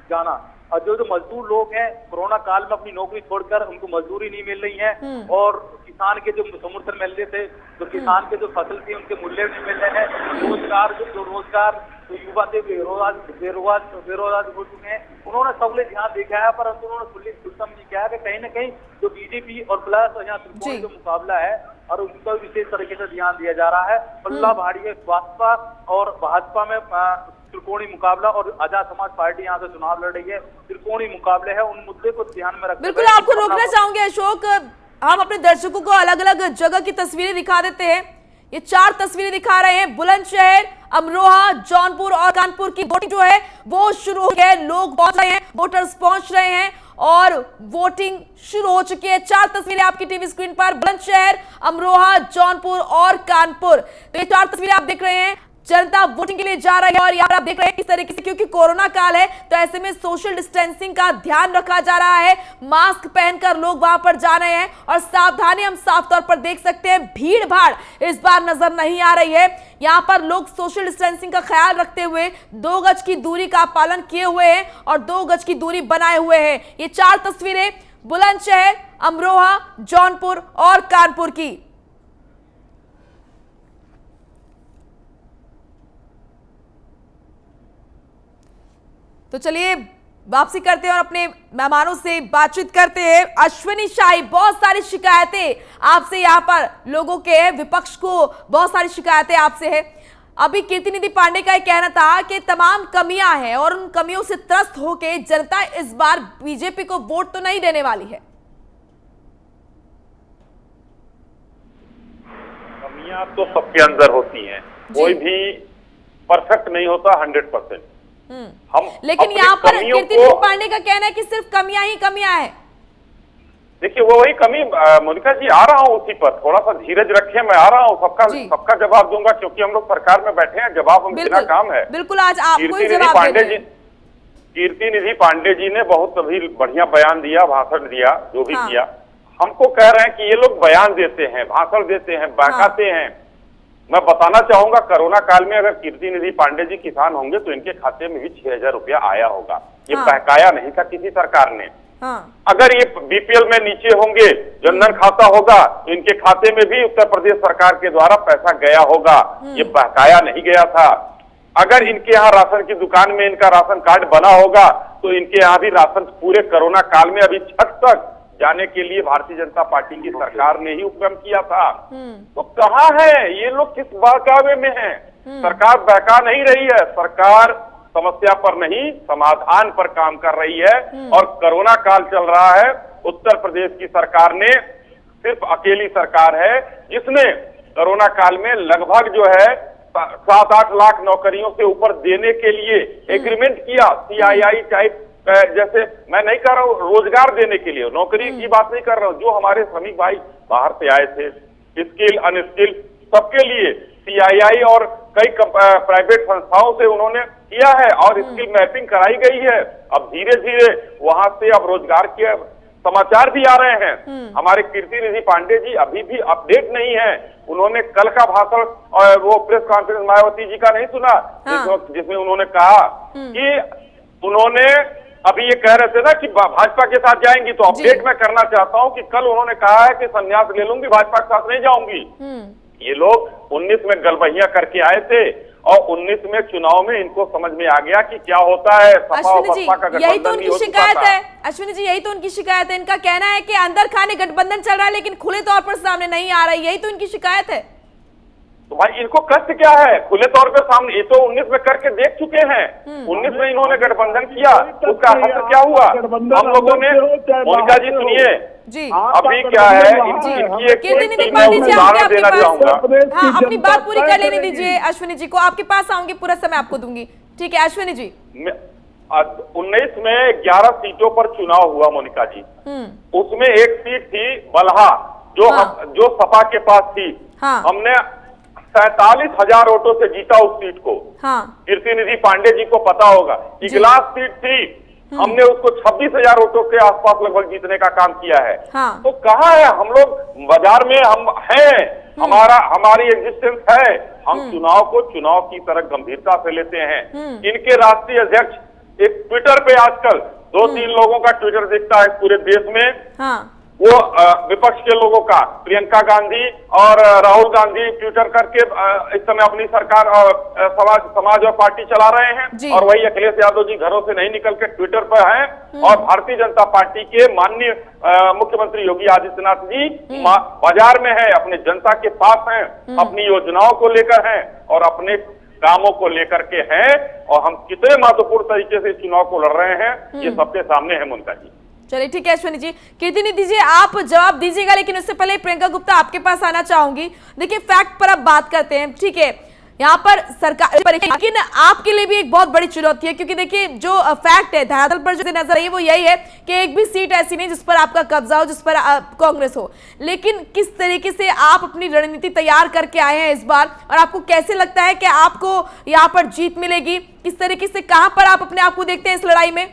जाना और जो मजदूर लोग हैं कोरोना काल में अपनी नौकरी छोड़कर उनको मजदूरी नहीं मिल रही है और किसान के जो समर्थन मिल रहे थे, जो किसान के जो फसल थी उनके मूल्य नहीं मिल रहे हैं, रोजगार तो युवा से बेरोजगार हो चुके हैं। उन्होंने सबले ध्यान देखा है परंतु उन्होंने सुलझम नहीं किया है कि कहीं ना कहीं जो बीजेपी और प्लस यहाँ त्रिकोणीय जो मुकाबला है और उनका विशेष तरीके से ध्यान दिया जा रहा है। पल्ला भारी है भाजपा और भाजपा में त्रिकोणीय मुकाबला और आजाद समाज पार्टी यहाँ से चुनाव लड़ रही है। त्रिकोणीय मुकाबले है, उन मुद्दे को ध्यान में रखते बिल्कुल आपको रोकना चाहूंगे अशोक, हम अपने दर्शकों को अलग अलग जगह की तस्वीरें दिखा देते हैं। ये 4 तस्वीरें दिखा रहे हैं। बुलंदशहर, अमरोहा, जौनपुर और कानपुर की वोटिंग जो है वो शुरू हो गई है। लोग पहुंच रहे हैं, वोटर्स पहुंच रहे हैं और वोटिंग शुरू हो चुकी है। 4 तस्वीरें आपकी टीवी स्क्रीन पर, बुलंदशहर, अमरोहा, जौनपुर और कानपुर। तो ये 4 तस्वीरें आप देख रहे हैं। जनता वोटिंग के लिए जा रही है और यहाँ आप देख रहे हैं किस तरीके से, क्योंकि कोरोना काल है तो ऐसे में सोशल डिस्टेंसिंग का ध्यान रखा जा रहा है। मास्क पहनकर लोग वहां पर जा रहे हैं और सावधानी हम साफ तौर पर देख सकते हैं। भीड़ भाड़ इस बार नजर नहीं आ रही है। यहाँ पर लोग सोशल डिस्टेंसिंग का ख्याल रखते हुए 2 गज की दूरी का पालन किए हुए हैं और 2 गज की दूरी बनाए हुए हैं। ये 4 तस्वीरें बुलंदशहर, अमरोहा, जौनपुर और कानपुर की। तो चलिए वापसी करते हैं और अपने मेहमानों से बातचीत करते हैं। अश्विनी शाही, बहुत सारी शिकायतें आपसे यहाँ पर लोगों के हैं, विपक्ष को बहुत सारी शिकायतें आपसे है। अभी कीर्तिनिधि पांडे का कहना था कि तमाम कमियां हैं और उन कमियों से त्रस्त होकर जनता इस बार बीजेपी को वोट तो नहीं देने वाली है। कमियां तो सबके अंदर होती हैं, कोई भी परफेक्ट नहीं होता 100%। लेकिन यहाँ पर कीर्तिनिधि पांडे का कहना है कि सिर्फ कमियां ही कमियां है। देखिए वो वही कमी मोनिका जी, आ रहा हूँ उसी पर, थोड़ा सा धीरज रखें, मैं आ रहा हूँ, सबका जवाब दूंगा, क्योंकि हम लोग सरकार में बैठे हैं, जवाब हम देना काम है। बिल्कुल, आज आपको ही जवाब देना है। कीर्ति निधि पांडे जी ने बहुत अभी बढ़िया बयान दिया, भाषण दिया, जो भी किया। हमको कह रहे हैं कि ये लोग बयान देते हैं, भाषण देते हैं, बहकाते हैं। मैं बताना चाहूंगा, कोरोना काल में अगर कीर्ति निधि पांडे जी किसान होंगे तो इनके खाते में भी 6,000 रुपया आया होगा। ये बहकाया नहीं था किसी सरकार ने। अगर ये बीपीएल में नीचे होंगे, जनधन खाता होगा, तो इनके खाते में भी उत्तर प्रदेश सरकार के द्वारा पैसा गया होगा। ये बहकाया नहीं गया था। अगर इनके यहाँ राशन की दुकान में इनका राशन कार्ड बना होगा तो इनके यहाँ भी राशन पूरे कोरोना काल में अभी छत तक जाने के लिए भारतीय जनता पार्टी की सरकार ने ही उपक्रम किया था। तो कहाँ है ये लोग, किस बहकावे में हैं? सरकार बहका नहीं रही है, सरकार समस्या पर नहीं समाधान पर काम कर रही है। और कोरोना काल चल रहा है, उत्तर प्रदेश की सरकार ने सिर्फ अकेली सरकार है जिसने कोरोना काल में लगभग जो है 7-8 लाख नौकरियों से ऊपर देने के लिए एग्रीमेंट किया। CII टाइप, जैसे मैं नहीं कर रहा हूँ रोजगार देने के लिए, नौकरी की बात नहीं कर रहा हूँ, जो हमारे श्रमिक भाई बाहर से आए थे, स्किल अनस्किल सबके लिए CII और कई प्राइवेट संस्थाओं से उन्होंने किया है और स्किल मैपिंग कराई गई है। अब धीरे धीरे वहां से अब रोजगार के समाचार भी आ रहे हैं। हमारे कीर्ति निधि पांडे जी अभी भी अपडेट नहीं है। उन्होंने कल का भाषण और वो प्रेस कॉन्फ्रेंस मायावती जी का नहीं सुना, जिसमें उन्होंने कहा कि उन्होंने अभी ये कह रहे थे ना कि भाजपा के साथ जाएंगी, तो अपडेट मैं करना चाहता हूं कि कल उन्होंने कहा है कि संन्यास ले लूंगी, भाजपा के साथ नहीं जाऊंगी। ये लोग 19 में गलबहिया करके आए थे और 19 में चुनाव में इनको समझ में आ गया कि क्या होता है सपा और बसपा का गठबंधन। यही तो उनकी शिकायत है अश्विनी जी, यही तो उनकी शिकायत है। इनका कहना है कि अंदर खाने गठबंधन चल रहा है लेकिन खुले तौर पर सामने नहीं आ रहा है, यही तो इनकी शिकायत है। तो भाई इनको कष्ट क्या है? खुले तौर पे सामने, ये तो 19 में करके देख चुके हैं। 19 में इन्होंने गठबंधन किया, उसका असर क्या हुआ हम लोगों ने? मोनिका जी सुनिए जी, अभी क्या है इनकी एक उदाहरण देना चाहूंगा। हाँ, अपनी बात पूरी कर लेने दीजिए अश्विनी जी को, आपके पास आऊंगी, पूरा समय आपको दूंगी। ठीक है अश्विनी जी। 19 में 11 सीटों पर चुनाव हुआ मोनिका जी, उसमें एक सीट थी बलहा जो सपा के पास थी। हमने 47,000 वोटों से जीता उस सीट को। कीर्ति निधि पांडे जी को पता होगा। इगलास सीट थी, हमने उसको 26,000 वोटों के आसपास लगभग जीतने का काम किया है। तो कहाँ है हम लोग? बाजार में हम हैं, हमारी एग्जिस्टेंस है। हम चुनाव को चुनाव की तरह गंभीरता से लेते हैं। इनके राष्ट्रीय अध्यक्ष एक ट्विटर पे आजकल 2-3 लोगों का ट्विटर दिखता है पूरे देश में। वो विपक्ष के लोगों का, प्रियंका गांधी और राहुल गांधी ट्विटर करके इस समय अपनी सरकार और समाज और पार्टी चला रहे हैं। और वही अखिलेश यादव जी घरों से नहीं निकल के ट्विटर पर हैं। और भारतीय जनता पार्टी के माननीय मुख्यमंत्री योगी आदित्यनाथ जी बाजार में है, अपने जनता के पास हैं, अपनी योजनाओं को लेकर हैं और अपने कामों को लेकर के हैं। और हम कितने महत्वपूर्ण तरीके से चुनाव को लड़ रहे हैं ये सबके सामने है मुनका जी। चलिए ठीक है अश्विनी जी। कीर्ति निधि जी आप जवाब दीजिएगा, लेकिन उससे पहले प्रियंका गुप्ता आपके पास आना चाहूंगी। देखिए फैक्ट पर अब बात करते हैं, ठीक है? यहाँ पर सरकार, लेकिन आपके लिए भी एक बहुत बड़ी चुनौती है, क्योंकि देखिए जो फैक्ट है धरातल पर जो नजर आई है वो यही है कि एक भी सीट ऐसी नहीं जिस पर आपका कब्जा हो, जिस पर कांग्रेस हो। लेकिन किस तरीके से आप अपनी रणनीति तैयार करके आए हैं इस बार, और आपको कैसे लगता है कि आपको यहाँ पर जीत मिलेगी? किस तरीके से, कहाँ पर आप अपने आप को देखते हैं इस लड़ाई में?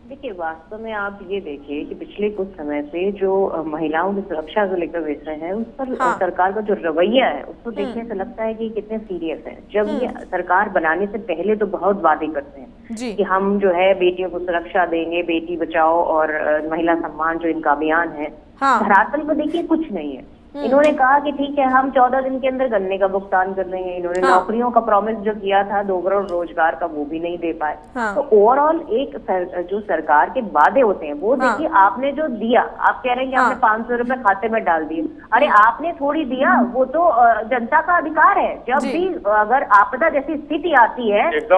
देखिए वास्तव में आप ये देखिए कि पिछले कुछ समय से जो महिलाओं की सुरक्षा को लेकर विषय है उस पर सरकार का जो रवैया है उसको देखने से लगता है कि कितने सीरियस है। जब ये सरकार बनाने से पहले तो बहुत वादे करते हैं कि हम जो है बेटियों को सुरक्षा देंगे, बेटी बचाओ और महिला सम्मान जो इनका अभियान है, धरातल पर देखिए कुछ नहीं है। इन्होंने कहा कि ठीक है हम 14 दिन के अंदर गन्ने का भुगतान कर देंगे। इन्होंने नौकरियों का प्रॉमिस जो किया था 2 करोड़ रोजगार का वो भी नहीं दे पाए। तो ओवरऑल एक जो सरकार के वादे होते हैं वो देखिए आपने जो दिया, आप कह रहे हैं कि आपने 500 रुपए खाते में डाल दिए। अरे आपने थोड़ी दिया, वो तो जनता का अधिकार है। जब भी अगर आपदा जैसी स्थिति आती है तो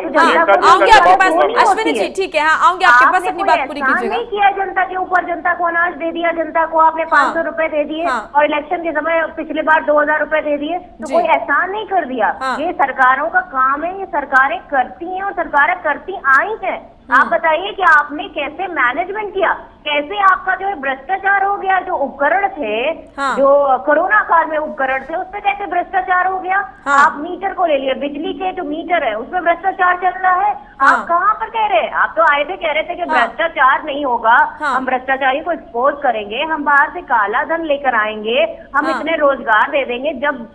अश्विनी जी ठीक है, हाँ आऊंगी आपके पास, अपनी बात पूरी कीजिएगा। नहीं किया जनता के ऊपर, जनता को अनाज दे दिया, जनता को आपने 500 रुपए दे दिए और इलेक्शन के समय पिछले बार 2000 रुपए दे दिए, तो कोई एहसान नहीं कर दिया। ये सरकारों का काम है, ये सरकारें करती हैं और सरकारें करती आई हैं। आप बताइए कि आपने कैसे मैनेजमेंट किया, कैसे आपका जो है भ्रष्टाचार हो गया, जो उपकरण थे, जो कोरोना काल में उपकरण थे, उसमें कैसे भ्रष्टाचार हो गया। आप मीटर को ले लिए, बिजली के जो मीटर है उसमें भ्रष्टाचार चल रहा है। आप कहाँ पर कह रहे हैं? आप तो आए थे कह रहे थे कि भ्रष्टाचार नहीं होगा, हम भ्रष्टाचारी को एक्सपोज करेंगे, हम बाहर से काला धन लेकर आएंगे, हम इतने रोजगार दे देंगे। जब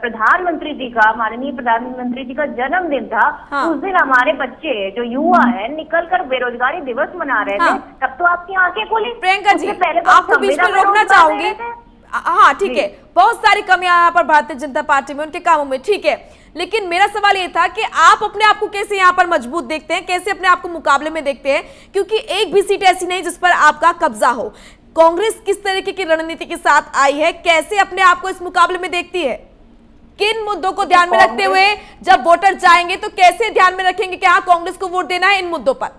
प्रधानमंत्री जी का, माननीय प्रधानमंत्री जी का जन्मदिन था, उस दिन हमारे बच्चे जो युवा है निकल कर बेरोजगारी दिवस मना रहे थे, तब तो आपकी आंखें खुली। प्रियंका जी, आपको बीच में रोकना चाहूंगी। हाँ ठीक है, बहुत सारी कमियां यहाँ पर भारतीय जनता पार्टी में, उनके कामों में, ठीक है, लेकिन मेरा सवाल ये था कि आप अपने आप को कैसे यहाँ पर मजबूत देखते हैं, कैसे अपने आप को मुकाबले में देखते हैं, क्योंकि एक भी सीट ऐसी नहीं जिस पर आपका कब्जा हो। कांग्रेस किस तरीके की रणनीति के साथ आई है, कैसे अपने आप को इस मुकाबले में देखती है, किन मुद्दों को ध्यान में रखते हुए जब वोटर जाएंगे तो कैसे ध्यान में रखेंगे कि हाँ कांग्रेस को वोट देना है इन मुद्दों पर?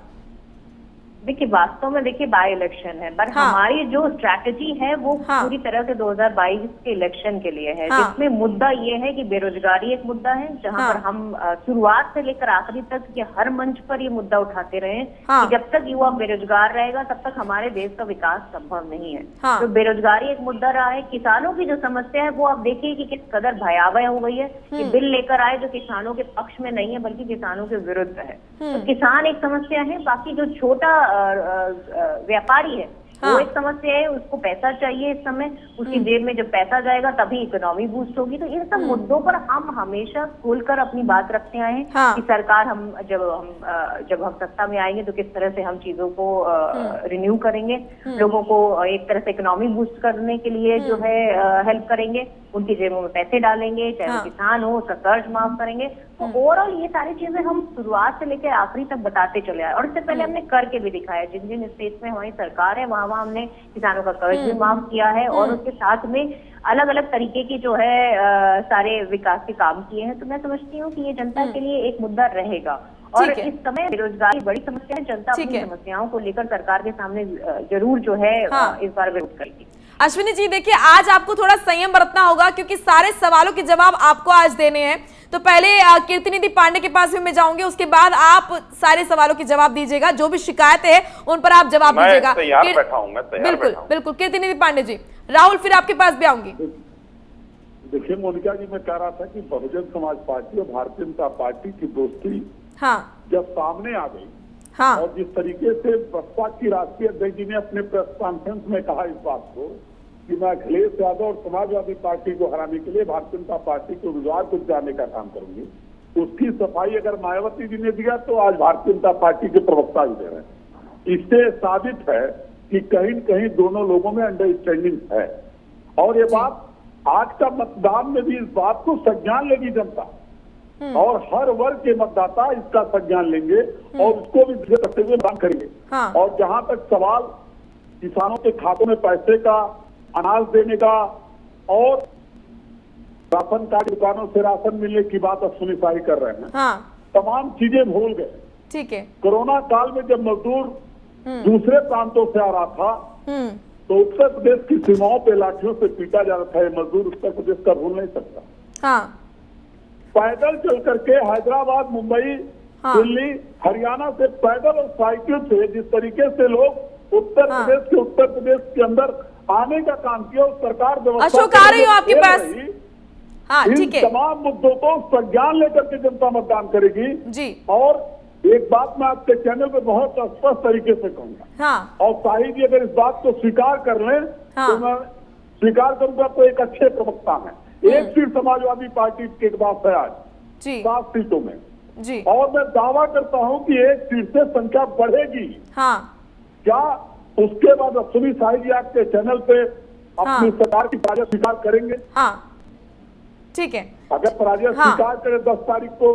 देखिए, वास्तव में देखिए बाय इलेक्शन है, पर हमारी जो स्ट्रैटेजी है वो पूरी तरह से 2022 के इलेक्शन के लिए है, जिसमें मुद्दा ये है कि बेरोजगारी एक मुद्दा है, जहां पर हम शुरुआत से लेकर आखिरी तक के हर मंच पर ये मुद्दा उठाते रहे कि जब तक युवा बेरोजगार रहेगा तब तक हमारे देश का विकास संभव नहीं है। तो बेरोजगारी एक मुद्दा रहा है। किसानों की जो समस्या है वो आप देखिए कि किस कदर भयावह हो गई है कि बिल लेकर आए जो किसानों के पक्ष में नहीं है बल्कि किसानों के विरुद्ध है। तो किसान एक समस्या है, बाकी जो छोटा व्यापारी है वो एक समस्या है, उसको पैसा चाहिए इस समय, उसकी जेब में जब पैसा जाएगा तभी इकोनॉमी बूस्ट होगी। तो इन सब मुद्दों पर हम हमेशा खुलकर अपनी बात रखते आए हैं कि सरकार जब हम सत्ता में आएंगे तो किस तरह से हम चीजों को रिन्यू करेंगे, लोगों को एक तरह से इकोनॉमी बूस्ट करने के लिए जो है हेल्प करेंगे, उनकी जेबों में पैसे डालेंगे, चाहे वो किसान हो उसका कर्ज माफ करेंगे। तो ओवरऑल ये सारी चीजें हम शुरुआत से लेकर आखिरी तक बताते चले आए और इससे पहले हमने करके भी दिखाया। जिन जिन स्टेट्स में हमारी सरकार है वहां हमने किसानों का कर्ज भी माफ किया है और उसके साथ में अलग अलग तरीके की जो है सारे विकास के काम किए हैं। तो मैं समझती हूँ कि ये जनता के लिए एक मुद्दा रहेगा और इस समय बेरोजगारी बड़ी समस्या है, जनता अपनी समस्याओं को लेकर सरकार के सामने जरूर जो है इस बार विरोध करेगी। अश्विनी जी देखिए, आज आपको थोड़ा संयम बरतना होगा क्योंकि सारे सवालों के जवाब आपको आज देने हैं। तो पहले कीर्तिनिधि पांडे के पास भी मैं जाऊंगी, उसके बाद आप सारे सवालों के जवाब दीजिएगा, जो भी शिकायतें हैं उन पर आप जवाब दीजिएगा। बिल्कुल बिल्कुल, कीर्तिनिधि पांडे जी। राहुल, फिर आपके पास भी आऊंगी। देखिए मोनिका जी, मैं कह रहा था कि बहुजन समाज पार्टी और भारतीय जनता पार्टी की दोस्ती जब सामने आ गई और जिस तरीके से बसपा की राष्ट्रीय अध्यक्ष जी ने अपने प्रेस कॉन्फ्रेंस में कहा इस बात को कि मैं अखिलेश यादव और समाजवादी पार्टी को हराने के लिए भारतीय जनता पार्टी के उम्मीदवार को जाने का काम करूंगी, उसकी सफाई अगर मायावती जी ने दिया तो आज भारतीय जनता पार्टी के प्रवक्ता भी दे रहे हैं। इससे साबित है कि कहीं न कहीं दोनों लोगों में अंडरस्टैंडिंग है और ये बात आज का मतदान में भी इस बात को संज्ञान लेगी जनता और हर वर्ग के मतदाता इसका संज्ञान लेंगे और उसको भी करते हुए मतदान करेंगे। और जहां तक सवाल किसानों के खातों में पैसे का, अनाज देने का और राशन कार्ड दुकानों से राशन मिलने की बात अब सुनिश्चित कर रहे हैं, तमाम चीजें भूल गए। ठीक है, कोरोना काल में जब मजदूर दूसरे प्रांतों से आ रहा था तो उत्तर प्रदेश की सीमाओं पे लाठियों से पीटा जा रहा था, मजदूर उत्तर प्रदेश का भूल नहीं सकता। पैदल चल करके हैदराबाद, मुंबई, दिल्ली, हरियाणा से पैदल और साइकिल से जिस तरीके से लोग उत्तर प्रदेश के अंदर आने का काम किया, उस सरकार अशोक आ रही हो आपके पास। ठीक है, तमाम मुद्दों को संज्ञान लेकर के जनता मतदान करेगी जी। और एक बात मैं आपके चैनल पे बहुत स्पष्ट तरीके से कहूंगा और शाहिद जी अगर इस बात को स्वीकार कर लें तो मैं स्वीकार करूंगा तो एक अच्छे प्रवक्ता है। एक सीट समाजवादी पार्टी के पास है आज 7 सीटों में जी। और मैं दावा करता हूं कि एक सीट से संख्या बढ़ेगी। क्या उसके बाद अश्विनी शाहिद जी आपके चैनल पे अपनी सरकार की पराजय स्वीकार करेंगे? ठीक है, अगर पराजय स्वीकार करें 10 तारीख को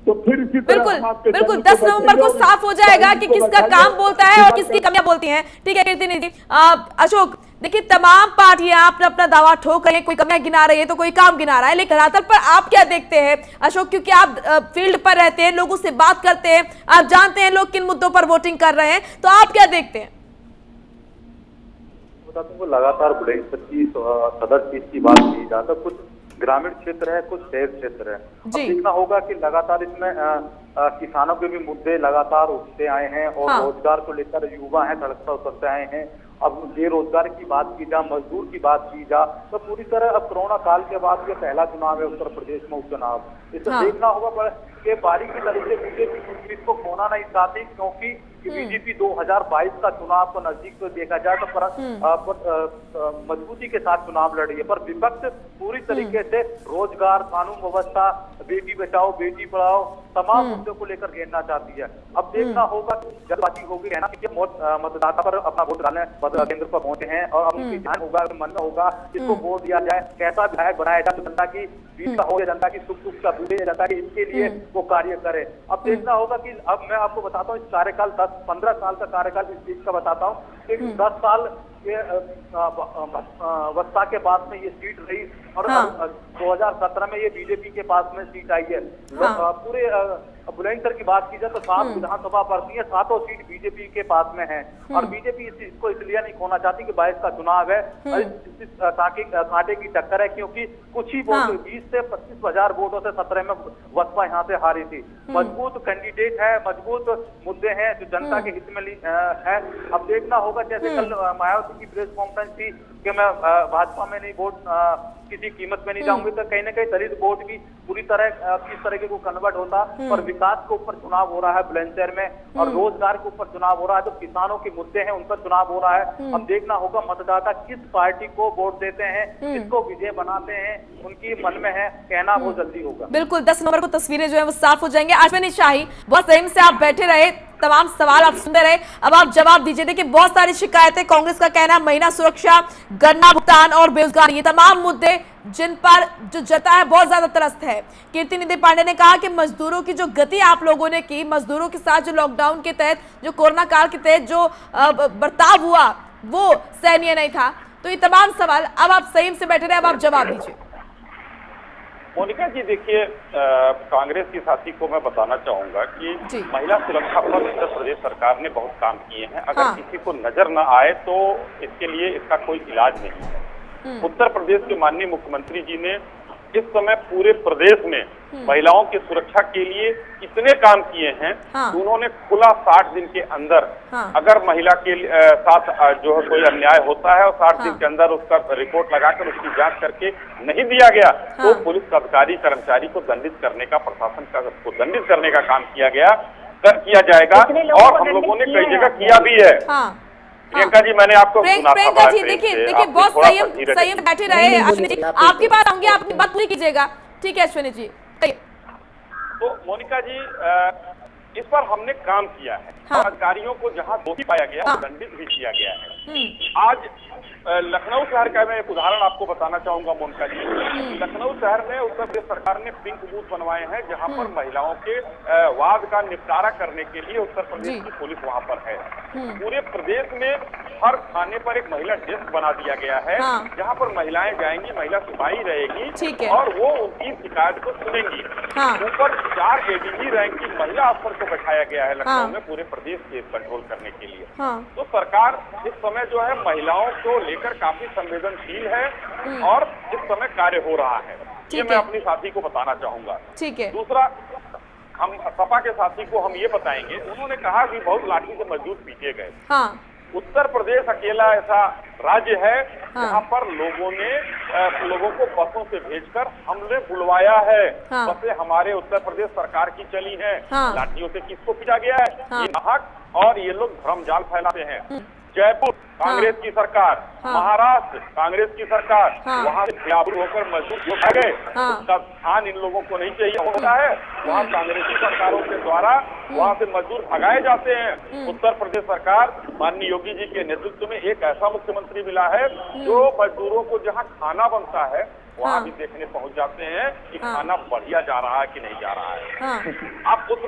तो फिर इसी तरह बिल्कुल 10 नवंबर को साफ हो जाएगा कि किसका काम बोलता है और किसकी कमियां बोलती हैं। ठीक है कीर्तिनिधि। अशोक देखिए, तमाम पार्टियां अपना अपना दावा ठोक रही है, कोई कमियां गिना रही है तो कोई काम गिना रहा है, लेकिन धरातल पर आप क्या देखते हैं अशोक? क्योंकि आप फील्ड पर रहते हैं, लोगों से बात करते हैं, आप जानते हैं लोग किन मुद्दों पर वोटिंग कर रहे हैं, तो आप क्या देखते हैं? बता दूं, लगातार बुलंदशहर की सदर सीट की बात की जाता, कुछ ग्रामीण क्षेत्र है, कुछ शहर क्षेत्र है। अब देखना होगा कि लगातार इसमें किसानों के भी मुद्दे लगातार उठते आए हैं और रोजगार को लेकर युवा हैं सड़क पर उतरते आए हैं। अब बेरोजगार की बात की जा, मजदूर की बात की जा, तो पूरी तरह अब कोरोना काल के बाद ये पहला चुनाव है उत्तर प्रदेश में उपचुनाव। इसे देखना होगा कि बारीकी तरीके से बीजेपी इसको खोना नहीं चाहती, क्योंकि बीजेपी 2022 का चुनाव को नजदीक से देखा जाए तो मजबूती के साथ चुनाव लड़ रही है, पर विपक्ष पूरी तरीके से रोजगार, कानून व्यवस्था, बेटी बचाओ बेटी पढ़ाओ तमाम मुद्दों को लेकर घेरना चाहती है। अब देखना होगा जल्दबाजी होगी है ना कि मतदाता पर अपना वोट डालने केंद्र पर पहुंचे हैं और अब उनकी ध्यान होगा, मन में होगा किसको वोट दिया जाए, कैसा विधायक बनाया जाए, जनता की बीच का हो, जनता की सुख दुख का पूरे, जनता की इनके लिए वो कार्य करे। अब देखना होगा कि अब मैं आपको बताता हूँ इस कार्यकाल 10-15 साल का कार्यकाल इस चीज का बताता हूँ कि 10 साल के अवस्था के पास में ये सीट रही और 2017 में ये बीजेपी के पास में सीट आई है। पूरे बुलंदशहर की बात की जाए तो 7 विधानसभा पड़ती है, 7 सीट बीजेपी के पास में है और बीजेपी इसको इसलिए नहीं खोना चाहती कि 22 का चुनाव है, कांटे की टक्कर है, क्योंकि कुछ ही वोट 20 से 25 हजार वोटों से 17 में बसपा यहाँ से हारी थी। मजबूत कैंडिडेट है, मजबूत मुद्दे हैं जो जनता के हित में है। अब देखना होगा जैसे कल मायावती की प्रेस कॉन्फ्रेंस थी कि मैं भाजपा में नहीं वोट किसी कीमत में नहीं जाऊंगी, तो कहीं ना कहीं दलित वोट भी पूरी तरह किस तरीके को कन्वर्ट होता। और विकास के ऊपर चुनाव हो रहा है बुलंदशहर में और रोजगार के ऊपर चुनाव हो रहा है, जो किसानों के मुद्दे हैं उन पर चुनाव हो रहा है। अब देखना होगा मतदाता किस पार्टी को वोट देते हैं, किसको विजय बनाते हैं, उनकी मन में है, कहना वो जल्दी होगा। बिल्कुल 10 नंबर को तस्वीरें जो है वो साफ हो जाएंगे। अश्विनी शाही, बहुत सही से आप बैठे रहे, तमाम सवाल आप सुनते रहे, अब आप जवाब दीजिए। देखिए बहुत सारी शिकायतें, कांग्रेस का कहना है महिला सुरक्षा, गन्ना भुगतान और बेरोजगारी, ये तमाम मुद्दे जिन पर जो जनता है बहुत ज्यादा त्रस्त है। कीर्ति निधि पांडे ने कहा कि मजदूरों की जो गति आप लोगों ने की, मजदूरों के साथ जो लॉकडाउन के तहत, जो कोरोना काल के तहत जो बर्ताव हुआ वो सहनीय नहीं था। तो ये तमाम सवाल अब आप संयम से बैठे रहे, अब आप जवाब दीजिए। मोनिका जी देखिए, कांग्रेस की साथी को मैं बताना चाहूंगा कि महिला सुरक्षा पर उत्तर प्रदेश सरकार ने बहुत काम किए हैं। अगर किसी को नजर न आए तो इसके लिए इसका कोई इलाज नहीं है। उत्तर प्रदेश के माननीय मुख्यमंत्री जी ने इस समय पूरे प्रदेश में महिलाओं की सुरक्षा के लिए इतने काम किए हैं। उन्होंने खुला 60 दिन के अंदर अगर महिला के साथ जो है कोई अन्याय होता है और 60 दिन के अंदर उसका रिपोर्ट लगाकर उसकी जांच करके नहीं दिया गया तो पुलिस अधिकारी कर्मचारी को दंडित करने का, प्रशासन का को दंडित करने का काम किया जाएगा और हम लोगों ने कई जगह किया भी है। प्रियंका जी मैंने आपको सुना था। प्रियंका जी देखिए बहुत संयम बैठे रहे। अश्विनी जी आपकी बात आऊंगी, आपकी बात पूरी कीजिएगा। ठीक है अश्विनी जी। तो मोनिका जी इस पर हमने काम किया है और अधिकारियों को जहां दोषी पाया गया दंडित भी किया गया है। आज लखनऊ शहर का मैं एक उदाहरण आपको बताना चाहूंगा मोनिका जी। लखनऊ शहर में उत्तर प्रदेश सरकार ने पिंक बूथ बनवाए हैं जहां पर महिलाओं के वाद का निपटारा करने के लिए उत्तर प्रदेश की पुलिस वहां पर है। पूरे प्रदेश में हर थाने पर एक महिला डेस्क बना दिया गया है जहां पर महिलाएं जाएंगी, महिला सिपाही रहेगी और वो उनकी शिकायत को सुनेंगी। ऊपर 4 एडीजी रैंक की महिला अफसर को बैठाया गया है लखनऊ में पूरे प्रदेश के कंट्रोल करने के लिए। तो सरकार इस समय जो है महिलाओं को लेकर काफी संवेदनशील है और इस समय कार्य हो रहा है। ये मैं अपनी साथी को बताना चाहूंगा। ठीक है। दूसरा, हम सपा के साथी को हम ये बताएंगे, उन्होंने कहा कि बहुत लाठी से मजदूर पीटे गए। उत्तर प्रदेश अकेला ऐसा राज्य है जहाँ पर लोगों को बसों से भेजकर हमने बुलवाया है। बसें हमारे उत्तर प्रदेश सरकार की चली हैं। लाठियों से किसको पीटा गया है? ये नाहक, और ये लोग भ्रमजाल फैलाते हैं। जयपुर कांग्रेस की सरकार, महाराष्ट्र कांग्रेस की सरकार, वहाँ से बेआबरू होकर मजदूर जो आ गए उसका स्थान इन लोगों को नहीं चाहिए होता है। वहाँ कांग्रेसी सरकारों के द्वारा वहाँ से मजदूर भगाए जाते हैं। उत्तर प्रदेश सरकार माननीय योगी जी के नेतृत्व में एक ऐसा मुख्यमंत्री मिला है जो मजदूरों को जहाँ खाना बनता है वहाँ भी देखने पहुंच जाते हैं कि खाना बढ़िया जा रहा है कि नहीं जा रहा है। आप उस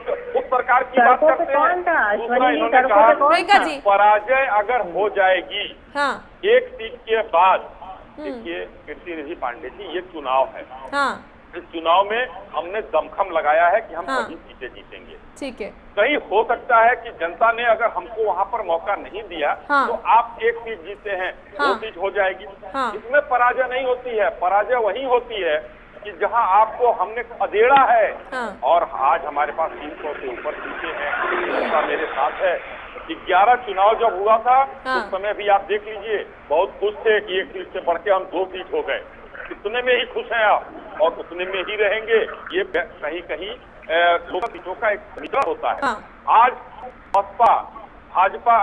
सरकार की बात करते हैं। दूसरा इन्होंने कहा पराजय अगर हो जाएगी एक सीट के बाद, देखिए कीर्ति निधि पांडे जी ये चुनाव है, इस चुनाव में हमने दमखम लगाया है कि हम हाँ। सभी सीटें जीतेंगे। ठीक है। कहीं हो सकता है कि जनता ने अगर हमको वहां पर मौका नहीं दिया हाँ। तो आप एक सीट जीते हैं, हाँ। 2 सीट हो जाएगी। हाँ। इसमें पराजय नहीं होती है, पराजय वही होती है कि जहां आपको हमने अधेड़ा है। हाँ। और आज हमारे पास 300 से ऊपर सीटें हैं। ऐसा मेरे साथ है कि 11 चुनाव जब हुआ था हाँ। उस समय भी आप देख लीजिए, बहुत खुश थे कि 1 सीट से बढ़ के हम 2 सीट हो गए। इतने में ही खुश हैं आप और उतने में ही रहेंगे। ये कहीं कहीं लोक सीटों का एक समीकरण होता है। हाँ। आज बसपा, भाजपा,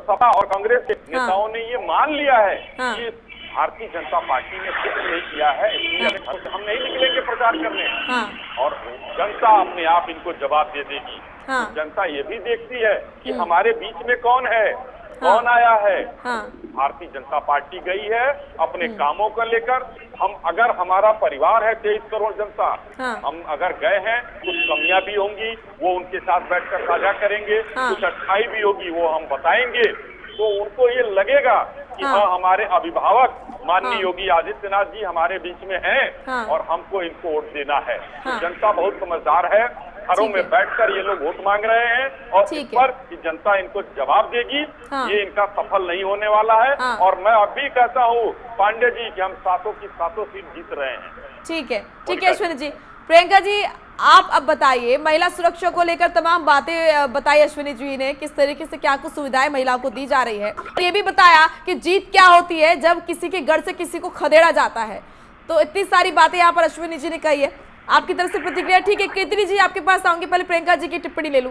सपा और कांग्रेस के नेताओं ने ये मान लिया है हाँ। कि भारतीय जनता पार्टी ने कुछ नहीं किया है, इसलिए हम नहीं निकलेंगे प्रचार करने। हाँ। और जनता अपने आप इनको जवाब दे देगी। हाँ। जनता ये भी देखती है कि हमारे बीच में कौन है, कौन आया है। हाँ। भारतीय जनता पार्टी गई है अपने कामों को लेकर। हम अगर हमारा परिवार है 23 करोड़ जनता, हाँ। हम अगर गए हैं, कुछ कमियां भी होंगी वो उनके साथ बैठकर साझा करेंगे, हाँ। कुछ अच्छाई भी होगी वो हम बताएंगे। तो उनको ये लगेगा कि हाँ। हाँ हमारे अभिभावक माननीय हाँ। योगी आदित्यनाथ जी हमारे बीच में हैं हाँ। और हमको इनको वोट देना है। हाँ। जनता बहुत समझदार है, घरों ठीक है। में बैठकर ये लोग वोट मांग रहे हैं और इस ठीक है। पर कि जनता इनको जवाब देगी। हाँ। ये इनका सफल नहीं होने वाला है। हाँ। और मैं अब भी कहता हूँ पांडे जी कि हम 7 की 7 सीट जीत रहे हैं। ठीक है। ठीक है अश्विनी जी। प्रियंका जी आप अब बताइए, महिला सुरक्षा को लेकर तमाम बातें बताई अश्विनी जी ने, किस तरीके से क्या कुछ सुविधाएं महिलाओं को दी जा रही है, और ये भी बताया कि जीत क्या होती है जब किसी के घर से किसी को खदेड़ा जाता है। तो इतनी सारी बातें यहाँ पर अश्विनी जी ने कही है। आपकी तरफ से प्रतिक्रिया। ठीक है कीर्ति जी आपके पास आऊंगी, पहले प्रियंका जी की टिप्पणी ले लूं।